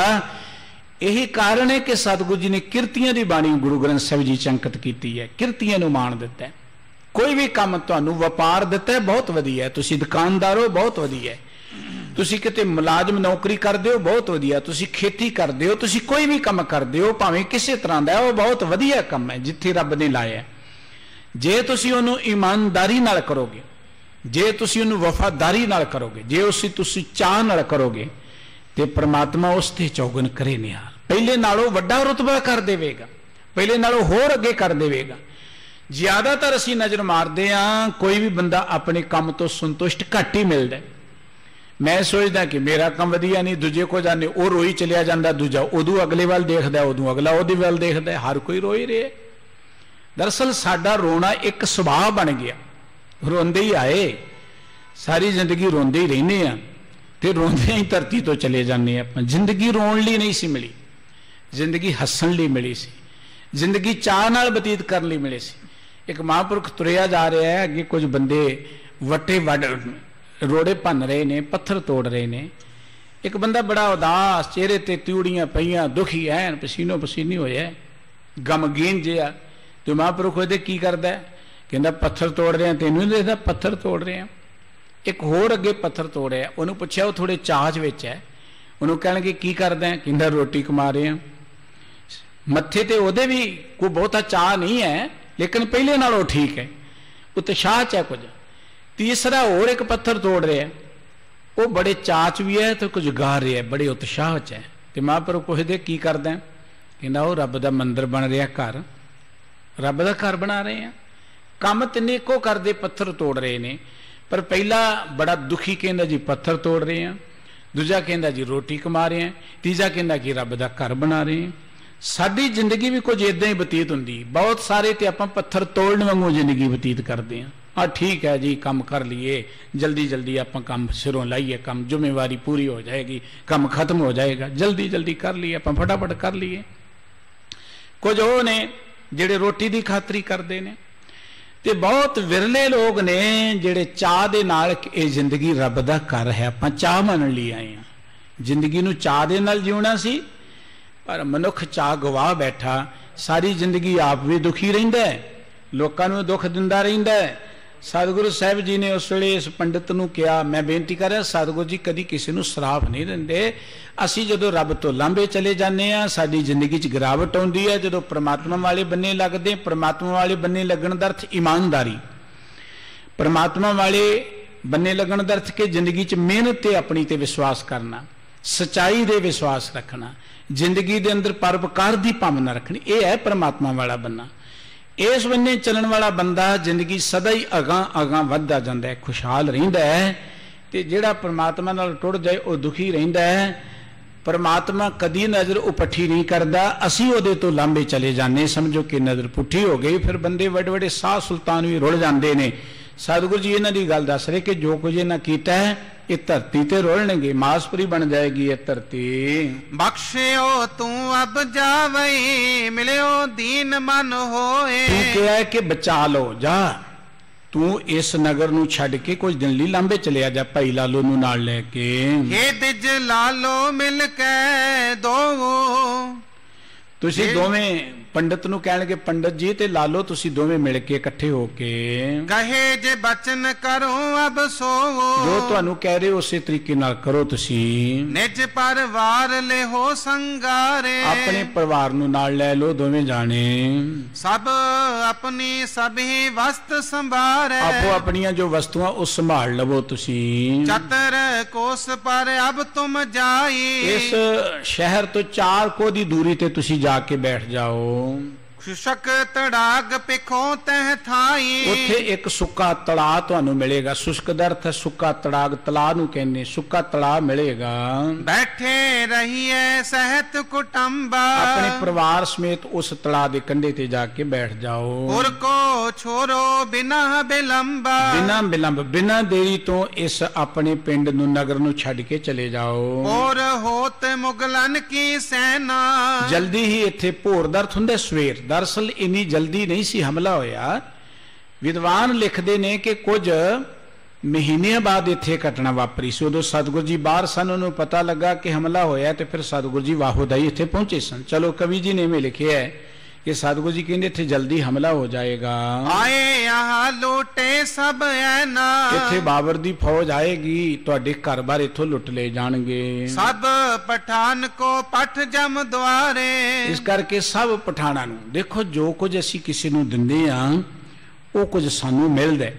यही कारण है कि सतगुरु जी ने किरतियां दी बाणी गुरु ग्रंथ साहिब जी च अंकित कीती है, किरतियां नूं मान दिता है। कोई भी काम तुहानूं वपार दिता है बहुत वधिया है, तुसीं दुकानदार हो बहुत वधिया है, तुसीं किते मुलाजम नौकरी करदे हो बहुत वधिया, तुसीं खेती करदे हो, तुसीं कोई भी काम करदे हो भावें किसी तरह दा है, वो बहुत वधिया काम है जिथे रब ने लाया। जे तुसीं उहनूं ईमानदारी नाल करोगे, जे तुसीं उहनूं वफादारी नाल करोगे, जे उसी तुसीं चाह नाल करोगे, ते परमात्मा उस ते चौगन करे निहाल, पहले नालों वड्डा रुतबा कर देवेगा, पहले नालों होर अगे कर देवेगा। ज्यादातर असीं नज़र मारदे हां कोई भी बंदा अपने काम तो संतुष्ट घट ही मिलदा है। मैं सोचदा कि मेरा काम वधिया नहीं, दूजे को जाने वो रोई चलिया जाता, दूजा उदू अगले वाल देखदा, उदू अगला उहदे वाल देखदा, हर कोई रोई रहे। दरअसल साडा रोना एक सुभाव बन गया, रोंदे ही आए, सारी जिंदगी रोंदे ही रहने आ, ते रोंदे ही धरती तो चले जाने आपां। जिंदगी रोण लई नहीं सी मिली, जिंदगी हसन लई मिली सी, जिंदगी चाह नाल बतीत करन लई मिली सी। एक महापुरख तुरिया जा रहा है, अगे कुछ बंदे वटे वड रोड़े भन रहे ने, पत्थर तोड़ रहे ने। एक बंदा बड़ा उदास, चेहरे ते त्यूड़ियां पईयां, दुखी है, पसीनो पसीनी होया, गमगीन जिहा। तो महापुरख ਉਹਦੇ की करदा है, कहंदा पत्थर तोड़ रहे हैं, तेनू नहीं देखदा पत्थर तोड़ रहे हैं। एक होर अगे पत्थर तोड़िया, उन्होंने पुछया, वो थोड़े चाह विच है, उन्होंने कहणगे की करदा है, कहंदा रोटी कमा रहे हैं। मत्थे ते ਉਹਦੇ भी कोई बहुता चाह नहीं है, लेकिन पहले नालों ठीक है, उत्साह च है कुछ। तीसरा होर एक पत्थर तोड़ रहा है, वो बड़े चाच भी है तो कुछ गा रहा है, बड़े उत्साह च है। तो महापुरख पुछदे की करदा है, कहंदा वो रब दा मंदिर बन रहा, घर रब दा घर बना रहे हैं। काम तिन्ने इक्को करदे, पत्थर तोड़ रहे ने, पर पहला बड़ा दुखी कहंदा जी पत्थर तोड़ रहे हैं, दूजा कहंदा जी रोटी कमा रहे हैं, तीजा कहंदा कि रब दा घर बना रहे हैं। साडी जिंदगी भी कुछ इदां ही बतीत हुंदी, बहुत सारे ते आपां पत्थर तोड़न वांगू जिंदगी बतीत करते हैं। हाँ ठीक है जी, काम कर लिए, जल्दी जल्दी आप काम सिरों लाइए, काम जिम्मेवारी पूरी हो जाएगी, काम खत्म हो जाएगा, जल्दी जल्दी कर लिए, आप फटाफट कर लिए। कुछ वो ने जिहड़े रोटी की खातरी करते हैं, तो बहुत विरले लोग ने जिहड़े चाह दे नाल ये जिंदगी रब दा घर है, आप चाह मनन लई आए हैं। जिंदगी नूं चाह दे नाल जीउणा सी, पर मनुख चाह गवा बैठा, सारी जिंदगी आप भी दुखी रहिंदा है, लोकां नूं दुख दिंदा रहिंदा है। सतगुरु साहिब जी ने उस वेले इस पंडित नूं कहा, मैं बेनती कर रहा, सतगुरु जी कभी किसी नूं श्राप नहीं दिंदे, असीं जदों रब तो लांभे चले जाने आ, साडी जिंदगी च गिरावट आउंदी है, जदों परमात्मा वाले बन्ने लगदे, परमात्मा वाले बन्ने लगण दा अर्थ ईमानदारी, परमात्मा वाले बन्ने लगण दा अर्थ कि जिंदगी च मेहनत ते अपनी ते विश्वास करना। सच्चाई दे विश्वास रखना, जिंदगी दे अंदर परोपकार दी भावना रखनी, ये है परमात्मा वाला बनना। इस बन्ने चलण वाला बंदा जिंदगी सदा ही अगां अगां वधदा जांदा है, खुशहाल रहिंदा है। ते जिहड़ा परमात्मा नाल टुट जाए वो दुखी रहिंदा है। परमात्मा कदी नज़र उपट्ठी नहीं करता, असी उहदे तो लांबे चले जाने, समझो कि नज़र पुट्ठी हो गई। फिर बंदे वड्डे वड्डे शाह सुल्तान भी रुल जाते हैं। सतगुरु जी इन्हां दी गल दस रहे कि जो कुछ इन्हां कीता है ये धरती ते रोलणगे, मासपुरी बन जाएगी ये धरती। बख्शियो तू अब जावई, मिलियो दीन मन होए। तू क्या है कि बचा लो, जा तू इस नगर नूं छड्ड के कुछ दिन लई लांबे चलिया जा, भाई लालो नूं नाल लैके। हे दिज लालो मिल के दो, तुसी दोवें पंडित नूं कहणगे पंडित जी ते लालो तुसी दोवें मिल के इकट्ठे हो के कहे जे बचन करो अब सो, जो तुहानू कह रहे उसे तरीके नाल करो। तुसी निज परिवार ले हो संगारे, अपने परिवार नूं नाल लै लो दोवें जाने। सब अपनी सभी वस्त संभारे, आपो अपनियां जो वस्तुआं उस संभाल लवो। तुसी चतर कोस पर अब तुम जाई, इस शहर तो 4 कोस दी दूरी ते तुसी जाके बैठ जाओ। शुष्क तड़ाग पिखो तह थाई, उत्थे एक सुक्का तड़ा तुहानू मिलेगा। शुष्क दा अर्थ है सुक्का, तड़ाग तला नू कहने, सुक्का तड़ा मिलेगा। बैठे रहिए सहत कुटुंबा, अपने परिवार समेत उस तड़ा दे कंढे ते जाके बैठ जाओ। पुर को छोरो बिना बिलंबा, बिना बिलंब बिना देरी तो इस अपने पिंड नू नगर नू छड्ड के चले जाओ। और होत मुगलन की सेना, जल्दी ही इत्थे भोर दा अर्थ हुंदा सवेर। दरअसल इन्नी जल्दी नहीं सी हमला होया। विद्वान लिखते ने कि कुछ महीने बाद इत्थे घटना वापरी सी। उदों सतगुरु जी बाहर सन, उन्होंने पता लगा कि हमला होया, तो फिर सतगुरु जी वाहोदाई इत्थे पहुंचे सन। चलो कवि जी ने इवें लिखिया है कि सतगुरु जी कहते इत्थे जल्दी हमला हो जाएगा। आए यहाँ लूटे सब ऐना, इत्थे बाबर दी फौज आएगी, तुहाडे घर बार इत्थों लुट ले जाणगे। सब पठान को पठ जम द्वारे, इस करके सब पठाणा नूं देखो जो कुछ असी किसी नूं दिंदे आ वो कुछ सानू मिलदा है।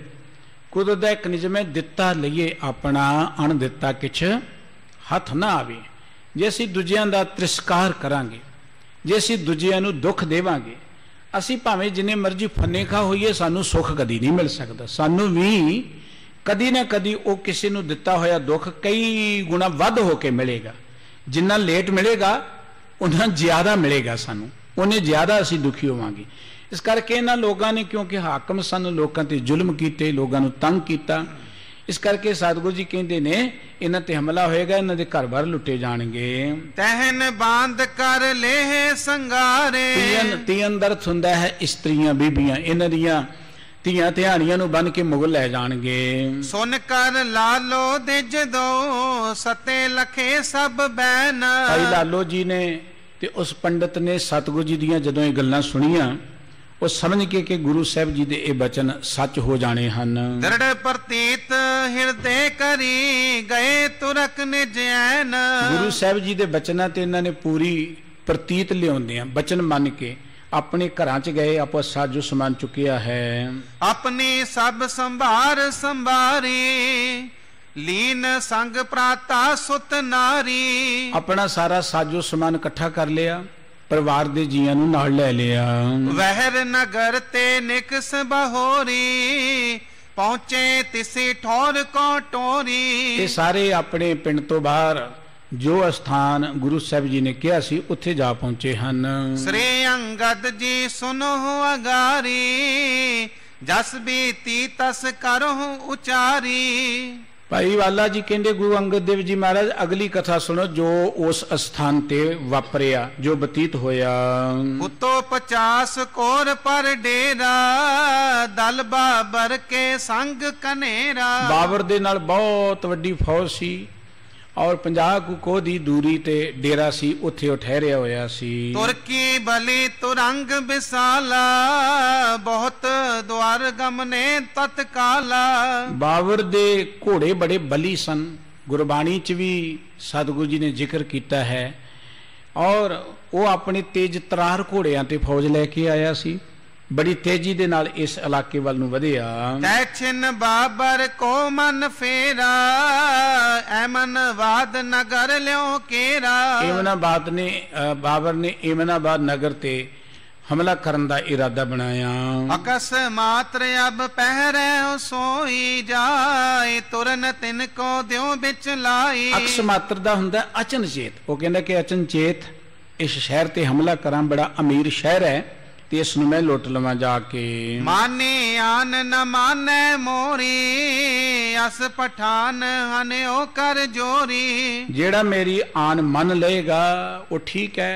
कुदरत दा एक नियम है, दिता लईए अपना, अण दिता किछ हथ ना आवे। जे असी दूजियां दा तिरस्कार करांगे, जे असी दूजियां नूं दुख देवांगे, असी भावें जिन्ने मर्जी फन्ने खा होइए सानू सुख कदी नहीं मिल सकदा। सानू भी कदी ना कदी वो किसी नूं दिता होया दुख कई गुना वध होके मिलेगा। जिन्ना लेट मिलेगा उन्ना ज्यादा मिलेगा सानू, उन्हें ज्यादा असी दुखी होवांगे। इस करके इन्हां लोगों ने क्योंकि हाकम सन, लोगों ते जुल्म कीते, लोगों नूं तंग कीता, इस करके सतगुरु जी कहते ने इन्हां ते हमला होएगा, इन्हां दे घर बार लुटे जाणगे। तहन बांध कर ले संगारे, तीन दर्थ हुंदा है इस्त्रियां बीबियां, इन्हां दियां ਧੀਆਂ ਧਿਆਣੀਆਂ ਨੂੰ ਬੰਨ ਕੇ ਮੁਗਲ ਲੈ ਜਾਣਗੇ। ਸੁਨ ਕਰ ਲਾਲੋ ਦਿਜ ਦੋ ਸਤੇ ਲਖੇ ਸਭ ਬੈਨ। ਭਾਈ ਲਾਲੋ ਜੀ ਨੇ ਤੇ ਉਸ ਪੰਡਤ ਨੇ ਸਤਿਗੁਰੂ ਜੀ ਦੀਆਂ ਜਦੋਂ ਇਹ ਗੱਲਾਂ ਸੁਣੀਆਂ ਉਹ ਸਮਝ ਕੇ ਕਿ ਗੁਰੂ ਸਾਹਿਬ ਜੀ ਦੇ ਇਹ ਬਚਨ ਸੱਚ ਹੋ ਜਾਣੇ ਹਨ। ਦ੍ਰਿੜ ਪ੍ਰਤੀਤ ਹਿਰਦੇ ਕਰੀ ਗਏ ਤੁਰਕ ਨਿਜੈਨ। ਗੁਰੂ ਸਾਹਿਬ ਜੀ ਦੇ ਬਚਨਾਂ ਤੇ ਇਹਨਾਂ ਨੇ ਪੂਰੀ ਪ੍ਰਤੀਤ ਲਿਆਉਂਦੇ ਆ, ਬਚਨ ਮੰਨ ਕੇ अपने घरां च गए, आप साजो समान चुकिया है। अपनी सब संभार संभारी लीन संग प्राता सुत नारी। अपना सारा साजो समान इकट्ठा कर लिया, परिवार दे जियां नूं नाल लै लिया। वहर नगर ते निकस बहोरी पहुंचे तिसी ठौर को टोरी। ये सारे अपने पिंड तो बाहर जो स्थान गुरु साहब जी ने कहा सी उत्थे जा पहुंचे हन। श्री अंगद जी सुनो अगारी जस बीती तस करो उचारी। भाई वाला जी कहते गुरु अंगद देव जी महाराज अगली कथा सुनो जो उस स्थान ते वापरिया, जो बतीत होया। उतो 50 कोर पर डेरा दल बाबर के संग कनेरा। बाबर दे नाल बहुत वड्डी फौज सी और 50 कोह दी दूरी ते डेरा सी, उत्थे ओ ठहरिया होया सी। तुर्की बली तुरंग विसाला बहुत द्वार गमने तत्काला। बाबर दे घोड़े बड़े बली सन, गुरबाणी च भी सतगुरु जी ने जिक्र किया है। और वो अपने तेज तरार घोड़ियां ते फौज लैके आया सी, बड़ी तेजी दे नाल इस इलाके वाल नूं वधिया। तैछिन बाबर को मन फेरा एमनाबाद नगर ल्यो केरा। एमनाबाद ने बाबर ने एमनाबाद नगर ते हमला करन दा इरादा बनाया। अकस मात्र अब पहरे सोई जाए तुरन तिनको द्यो बिच लाई। अकस मात्र दा हुंदा अचनचेत। वो कहंदा कि अचनचेत इस शहर ते हमला करां, बड़ा अमीर शहर है ते इस नूं मैं लुट लवां जाके। माने आन न माने मोरी अस पठान हने ओ कर जोरी। जेड़ा मेरी आन मन लेगा वो ठीक है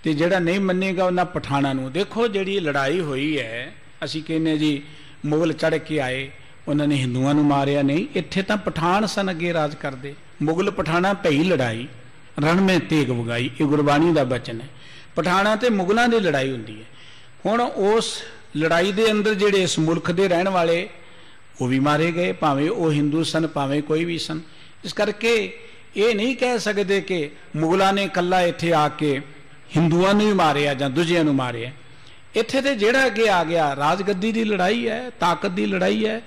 ਤੇ ਜਿਹੜਾ ਨਹੀਂ ਮੰਨੇਗਾ ਉਹਨਾਂ ਪਠਾਣਾ ਨੂੰ। ਦੇਖੋ ਜਿਹੜੀ ਲੜਾਈ ਹੋਈ ਹੈ, ਅਸੀਂ ਕਹਿੰਦੇ ਜੀ ਮੁਗਲ ਚੜ੍ਹ ਕੇ ਆਏ, ਉਹਨਾਂ ਨੇ ਹਿੰਦੂਆਂ ਨੂੰ ਮਾਰਿਆ, ਨਹੀਂ, ਇੱਥੇ ਤਾਂ ਪਠਾਨ ਸਨ ਅੱਗੇ ਰਾਜ ਕਰਦੇ। ਮੁਗਲ ਪਠਾਣਾ ਭਈ ਲੜਾਈ ਰਣ ਮੇ ਤੇਗ ਵਗਾਈ, ਇਹ ਗੁਰਬਾਣੀ ਦਾ ਬਚਨ ਹੈ। ਪਠਾਣਾ ਤੇ ਮੁਗਲਾਂ ਦੀ ਲੜਾਈ ਹੁੰਦੀ ਹੈ। ਹੁਣ ਉਸ ਲੜਾਈ ਦੇ ਅੰਦਰ ਜਿਹੜੇ ਇਸ ਮੁਲਕ ਦੇ ਰਹਿਣ ਵਾਲੇ ਉਹ ਵੀ ਮਾਰੇ ਗਏ, ਭਾਵੇਂ ਉਹ ਹਿੰਦੂ ਸਨ ਭਾਵੇਂ ਕੋਈ ਵੀ ਸਨ। ਇਸ ਕਰਕੇ ਇਹ ਨਹੀਂ ਕਹਿ ਸਕਦੇ ਕਿ ਮੁਗਲਾਂ ਨੇ ਇਕੱਲਾ ਇੱਥੇ ਆ ਕੇ ਹਿੰਦੂਆਂ ਨੂੰ ਹੀ ਮਾਰਿਆ ਜਾਂ ਦੂਜਿਆਂ ਨੂੰ ਮਾਰਿਆ। ਇੱਥੇ ਤੇ ਜਿਹੜਾ ਅੱਗੇ ਆ ਗਿਆ ਰਾਜਗੱਦੀ ਦੀ ਲੜਾਈ ਹੈ, ਤਾਕਤ ਦੀ ਲੜਾਈ ਹੈ।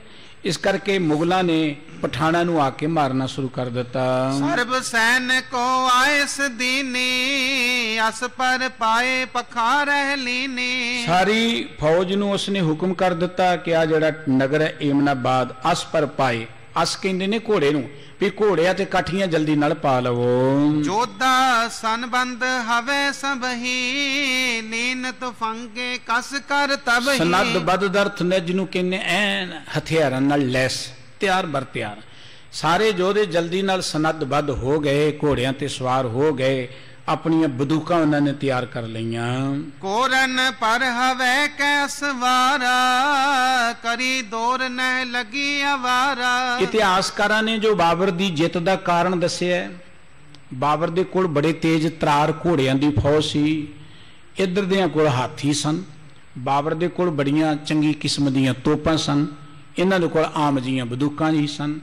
ਇਸ ਕਰਕੇ ਮੁਗਲਾਂ ਨੇ ਪਠਾਣਾ ਨੂੰ ਆ ਕੇ ਮਾਰਨਾ ਸ਼ੁਰੂ ਕਰ ਦਿੱਤਾ। ਸਰਬ ਸੈਨ ਕੋ ਆਇਸ ਦੀਨੀ ਅਸ ਪਰ ਪਾਏ ਪਖਾ ਰਹਿ ਲੀਨੀ। ਸਾਰੀ ਫੌਜ ਨੂੰ ਉਸਨੇ ਹੁਕਮ ਕਰ ਦਿੱਤਾ ਕਿ ਆ ਜਿਹੜਾ ਨਗਰ ਹੈ ਏਮਨਾਬਾਦ, ਅਸ ਪਰ ਪਾਏ, ਅਸ ਕਹਿੰਦੇ ਨੇ ਘੋੜੇ ਨੂੰ, ਵੀ ਘੋੜਿਆਂ ਤੇ ਕਾਠੀਆਂ ਜਲਦੀ ਨਾਲ ਪਾ ਲਵੋ। ਜੋਧਾ ਸੰਬੰਧ ਹਵੇ ਸਭਹੀ ਲੀਨ ਤੁਫੰਗੇ ਕਸ ਕਰ ਤਬਹੀ। ਸਨੱਧ ਬਦਦਰਥ ਨੇ ਜਿਹਨੂੰ ਕਹਿੰਦੇ ਐਨ ਹਥਿਆਰਾਂ ਨਾਲ ਲੈਸ, ਤਿਆਰ ਬਰ ਤਿਆਰ। ਸਾਰੇ ਯੋਧੇ ਜਲਦੀ ਨਾਲ ਸਨੱਧ ਬੱਧ ਹੋ ਗਏ, ਘੋੜਿਆਂ ਤੇ ਸਵਾਰ ਹੋ ਗਏ, ਆਪਣੀਆਂ ਬੰਦੂਕਾਂ ਉਹਨਾਂ ਨੇ ਤਿਆਰ ਕਰ ਲਈਆਂ। ਕੋਰਨ ਪਰ ਹਵੇ ਕੈ ਸਵਾਰਾ ਕਰੀ ਦੌਰ ਨਹਿ ਲੱਗੀ ਅਵਾਰਾ। ਇਤਿਹਾਸਕਾਰਾਂ ਨੇ ਜੋ ਬਾਬਰ ਦੀ ਜਿੱਤ ਦਾ ਕਾਰਨ ਦੱਸਿਆ, ਬਾਬਰ ਦੇ ਕੋਲ ਬੜੇ ਤੇਜ਼ ਤਰਾਰ ਘੋੜਿਆਂ ਦੀ ਫੌਜ ਸੀ, ਇੱਧਰ ਦਿਆਂ ਕੋਲ ਹਾਥੀ ਸਨ। ਬਾਬਰ ਦੇ ਕੋਲ ਬੜੀਆਂ ਚੰਗੀ ਕਿਸਮ ਦੀਆਂ ਤੋਪਾਂ ਸਨ, ਇਹਨਾਂ ਦੇ ਕੋਲ ਆਮ ਜੀਆਂ ਬੰਦੂਕਾਂ ਹੀ ਸਨ।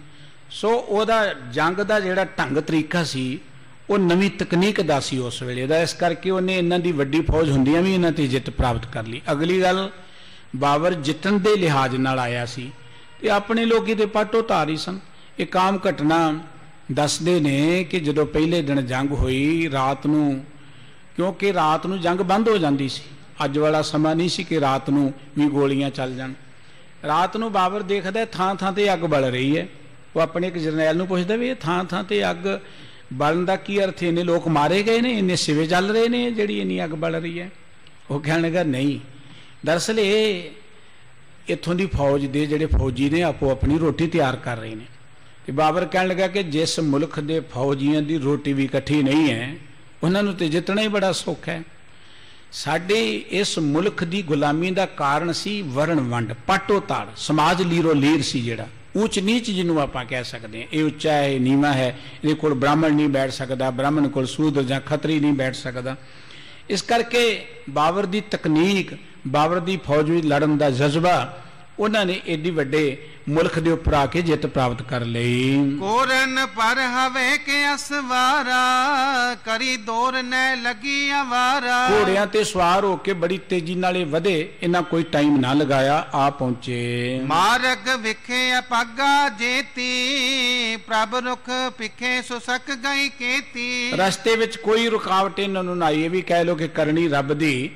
ਸੋ ਉਹਦਾ ਜੰਗ ਦਾ ਜਿਹੜਾ ਢੰਗ ਤਰੀਕਾ ਸੀ ਉਹ ਨਵੀਂ ਤਕਨੀਕ ਦਾ ਸੀ ਉਸ ਵੇਲੇ ਦਾ। ਇਸ ਕਰਕੇ ਉਹਨੇ ਇਹਨਾਂ ਦੀ ਵੱਡੀ ਫੌਜ ਹੁੰਦਿਆਂ ਵੀ ਇਹਨਾਂ ਤੇ ਜਿੱਤ ਪ੍ਰਾਪਤ ਕਰ ਲਈ। ਅਗਲੀ ਗੱਲ, ਬਾਬਰ ਜਿੱਤਣ ਦੇ ਲਿਹਾਜ਼ ਨਾਲ ਆਇਆ ਸੀ ਤੇ ਆਪਣੇ ਲੋਕੀ ਤੇ ਪਾਟੋ ਧਾਰ ਹੀ ਸਨ। ਇੱਕ ਆਮ ਘਟਨਾ ਦੱਸਦੇ ਨੇ ਕਿ ਜਦੋਂ ਪਹਿਲੇ ਦਿਨ ਜੰਗ ਹੋਈ ਰਾਤ ਨੂੰ, ਕਿਉਂਕਿ ਰਾਤ ਨੂੰ ਜੰਗ ਬੰਦ ਹੋ ਜਾਂਦੀ ਸੀ, ਅੱਜ ਵਾਲਾ ਸਮਾਂ ਨਹੀਂ ਸੀ ਕਿ ਰਾਤ ਨੂੰ ਵੀ ਗੋਲੀਆਂ ਚੱਲ ਜਾਣ। ਰਾਤ ਨੂੰ ਬਾਬਰ ਦੇਖਦਾ ਥਾਂ ਥਾਂ ਤੇ ਅੱਗ ਬਲ ਰਹੀ ਹੈ। ਉਹ ਆਪਣੇ ਇੱਕ ਜਰਨੈਲ ਨੂੰ ਪੁੱਛਦਾ ਵੀ ਇਹ ਥਾਂ ਥਾਂ ਤੇ ਅੱਗ ਬਲਣ ਦਾ ਕੀ ਅਰਥ, ਇੰਨੇ ਲੋਕ ਮਾਰੇ ਗਏ ਨੇ, ਇੰਨੇ ਸਿਵੇ ਚੱਲ ਰਹੇ ਨੇ ਜਿਹੜੀ ਇੰਨੀ ਅੱਗ ਬਲ ਰਹੀ ਹੈ। ਉਹ ਕਹਿਣ ਲੱਗਾ ਨਹੀਂ, ਦਰਅਸਲ ਇਹ ਇੱਥੋਂ ਦੀ ਫੌਜ ਦੇ ਜਿਹੜੇ ਫੌਜੀ ਨੇ ਆਪੋ ਆਪਣੀ ਰੋਟੀ ਤਿਆਰ ਕਰ ਰਹੇ ਨੇ। ਤੇ ਬਾਬਰ ਕਹਿਣ ਲੱਗਾ ਕਿ ਜਿਸ ਮੁਲਕ ਦੇ ਫੌਜੀਆਂ ਦੀ ਰੋਟੀ ਵੀ ਇਕੱਠੀ ਨਹੀਂ ਹੈ ਉਹਨਾਂ ਨੂੰ ਤੇ ਜਿੱਤਣਾ ਹੀ ਬੜਾ ਸੌਖਾ ਹੈ। ਸਾਡੇ ਇਸ ਮੁਲਕ ਦੀ ਗੁਲਾਮੀ ਦਾ ਕਾਰਨ ਸੀ ਵਰਣ ਵੰਡ, ਪਾਟੋ ਤਾੜ, ਸਮਾਜ ਲੀਰੋ ਲੀਰ ਸੀ ਜਿਹੜਾ ਊਚ ਨੀਚ ਜਿਹਨੂੰ ਆਪਾਂ ਕਹਿ ਸਕਦੇ ਹਾਂ। ਇਹ ਉੱਚਾ ਹੈ, ਨੀਵਾਂ ਹੈ, ਇਹਦੇ ਕੋਲ ਬ੍ਰਾਹਮਣ ਨਹੀਂ ਬੈਠ ਸਕਦਾ, ਬ੍ਰਾਹਮਣ ਕੋਲ ਸੂਦਰ ਜਾਂ ਖੱਤਰੀ ਨਹੀਂ ਬੈਠ ਸਕਦਾ। ਇਸ ਕਰਕੇ ਬਾਬਰ ਦੀ ਤਕਨੀਕ, ਬਾਬਰ ਦੀ ਫੌਜ ਵਿੱਚ ਲੜਨ ਦਾ ਜਜ਼ਬਾ, ਉਹਨਾਂ ਨੇ ਏਡੀ ਵੱਡੇ ਮੁਲਕ ਦੇ ਉੱਪਰ ਆ ਕੇ ਜਿੱਤ ਪ੍ਰਾਪਤ ਕਰ ਲਈ। ਕੋਰਨ ਪਰ ਹਵੇ ਕੇ ਅਸਵਾਰਾ ਕਰੀ ਦੌਰ ਨਹਿ ਲੱਗੀ ਅਵਾਰਾ। ਘੋੜਿਆਂ ਤੇ ਸਵਾਰ ਹੋ ਕੇ ਬੜੀ ਤੇਜ਼ੀ ਨਾਲ ਇਹ ਵਧੇ, ਇਹਨਾਂ ਕੋਈ ਟਾਈਮ ਨਾ ਲਗਾਇਆ, ਆ ਪਹੁੰਚੇ। ਮਾਰਗ ਵਿਖੇ ਅਪਾਗਾ ਜੇਤੀ ਪ੍ਰਭ ਰੁਖ ਪਿਖੇ ਸੁਸਕ ਗਈ ਕੇਤੀ। ਰਸਤੇ ਵਿੱਚ ਕੋਈ ਰੁਕਾਵਟ ਇਹਨਾਂ ਨੂੰ ਨਾ ਆਈ। ਇਹ ਵੀ ਕਹਿ ਲੋ ਕਿ ਕਰਨੀ ਰੱਬ ਦੀ,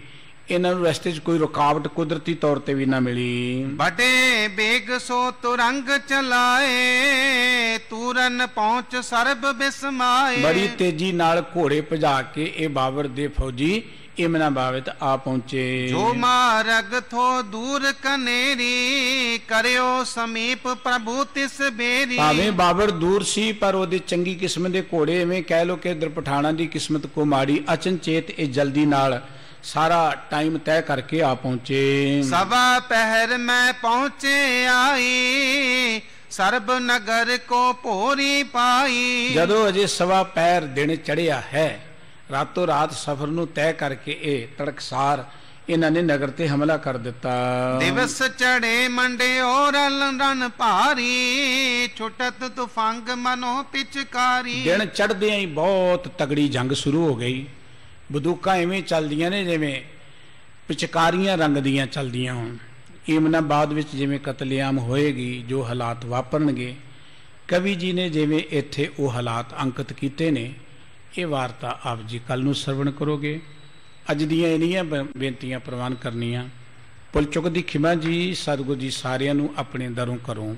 ਇਹਨਾਂ ਨੂੰ ਰਸਤੇ 'ਚ ਕੋਈ ਰੁਕਾਵਟ ਕੁਦਰਤੀ ਤੌਰ ਤੇ ਵੀ ਨਾ ਮਿਲੀ। ਬੜੇ ਬੇਗ ਸੋ ਤੁਰੰਗ ਚਲਾਏ ਤੂਰਨ ਪਹੁੰਚ ਸਰਬ ਬਿਸਮਾਏ। ਬੜੀ ਤੇਜ਼ੀ ਨਾਲ ਘੋੜੇ ਭਜਾ ਕੇ ਇਹ ਬਾਬਰ ਦੇ ਫੌਜੀ ਏਮਨਾਬਾਦ ਆ ਪਹੁੰਚੇ। ਜੋ ਮਾਰਗ ਥੋ ਦੂਰ ਕਨੇਰੀ ਕਰਿਓ ਸਮੀਪ ਪ੍ਰਭੂ ਤਿਸ ਬੇਰੀ। ਭਾਵੇਂ ਬਾਬਰ ਦੂਰ ਸੀ ਪਰ ਉਹਦੇ ਚੰਗੀ ਕਿਸਮ ਦੇ ਘੋੜੇ, ਐਵੇਂ ਕਹਿ ਲੋ ਕਿ ਇਧਰ ਪਠਾਣਾ ਦੀ ਕਿਸਮਤ ਕੋ ਮਾੜੀ, ਅਚਨਚੇਤ ਇਹ ਜਲਦੀ ਨਾਲ ਸਾਰਾ ਟਾਈਮ ਤੈਅ ਕਰਕੇ ਆ ਪਹੁੰਚੇ। ਸਵਾ ਪਹਿਰ ਮੈਂ ਪਹੁੰਚੇ ਆਈ ਸਰਬ ਨਗਰ ਕੋ ਭੋਰੀ ਪਾਈ। ਜਦੋਂ ਅਜੇ ਸਵਾ ਪਹਿਰ ਦਿਨ ਚੜਿਆ ਹੈ, ਰਾਤੋਂ ਰਾਤ ਸਫ਼ਰ ਨੂੰ ਤੈਅ ਕਰਕੇ ਇਹ ਤੜਕਸਾਰ ਇਹਨਾਂ ਨੇ ਨਗਰ ਤੇ ਹਮਲਾ ਕਰ ਦਿੱਤਾ। ਦਿਵਸ ਚੜੇ ਮੰਡੇ ਔਰ ਰਨ ਭਾਰੀ ਛੁਟਤ ਤੁਫੰਗ ਮਨੋ ਪਿਚਕਾਰੀ। ਦਿਨ ਚੜ੍ਹਦਿਆਂ ਹੀ ਬਹੁਤ ਤਗੜੀ ਜੰਗ ਸ਼ੁਰੂ ਹੋ ਗਈ। ਬੰਦੂਕਾਂ ਐਵੇਂ ਚੱਲਦੀਆਂ ਨੇ ਜਿਵੇਂ ਪਿਚਕਾਰੀਆਂ ਰੰਗ ਦੀਆਂ ਚੱਲਦੀਆਂ ਹੋਣ। ਏਮਨਾਬਾਦ ਵਿੱਚ ਜਿਵੇਂ ਕਤਲੇਆਮ ਹੋਏਗੀ, ਜੋ ਹਾਲਾਤ ਵਾਪਰਨਗੇ, ਕਵੀ ਜੀ ਨੇ ਜਿਵੇਂ ਇੱਥੇ ਉਹ ਹਾਲਾਤ ਅੰਕਿਤ ਕੀਤੇ ਨੇ, ਇਹ ਵਾਰਤਾ ਆਪ ਜੀ ਕੱਲ ਨੂੰ ਸਰਵਣ ਕਰੋਗੇ। ਅੱਜ ਦੀਆਂ ਇੰਨੀਆਂ ਬੇਨਤੀਆਂ ਪ੍ਰਵਾਨ ਕਰਨੀਆਂ। ਭੁੱਲ ਚੁੱਕ ਦੀ ਖਿਮਾ ਜੀ। ਸਤਿਗੁਰੂ ਜੀ ਸਾਰਿਆਂ ਨੂੰ ਆਪਣੇ ਦਰੋਂ ਘਰੋਂ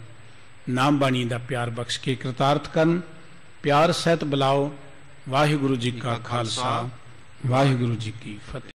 ਨਾਮ ਬਾਣੀ ਦਾ ਪਿਆਰ ਬਖਸ਼ ਕੇ ਕਰਤਾਰਥ ਕਰਨ। ਪਿਆਰ ਸਹਿਤ ਬੁਲਾਓ। ਵਾਹਿਗੁਰੂ ਜੀ ਕਾ ਖਾਲਸਾ, ਵਾਹਿਗੁਰੂ ਜੀ ਕੀ ਫਤਿਹ।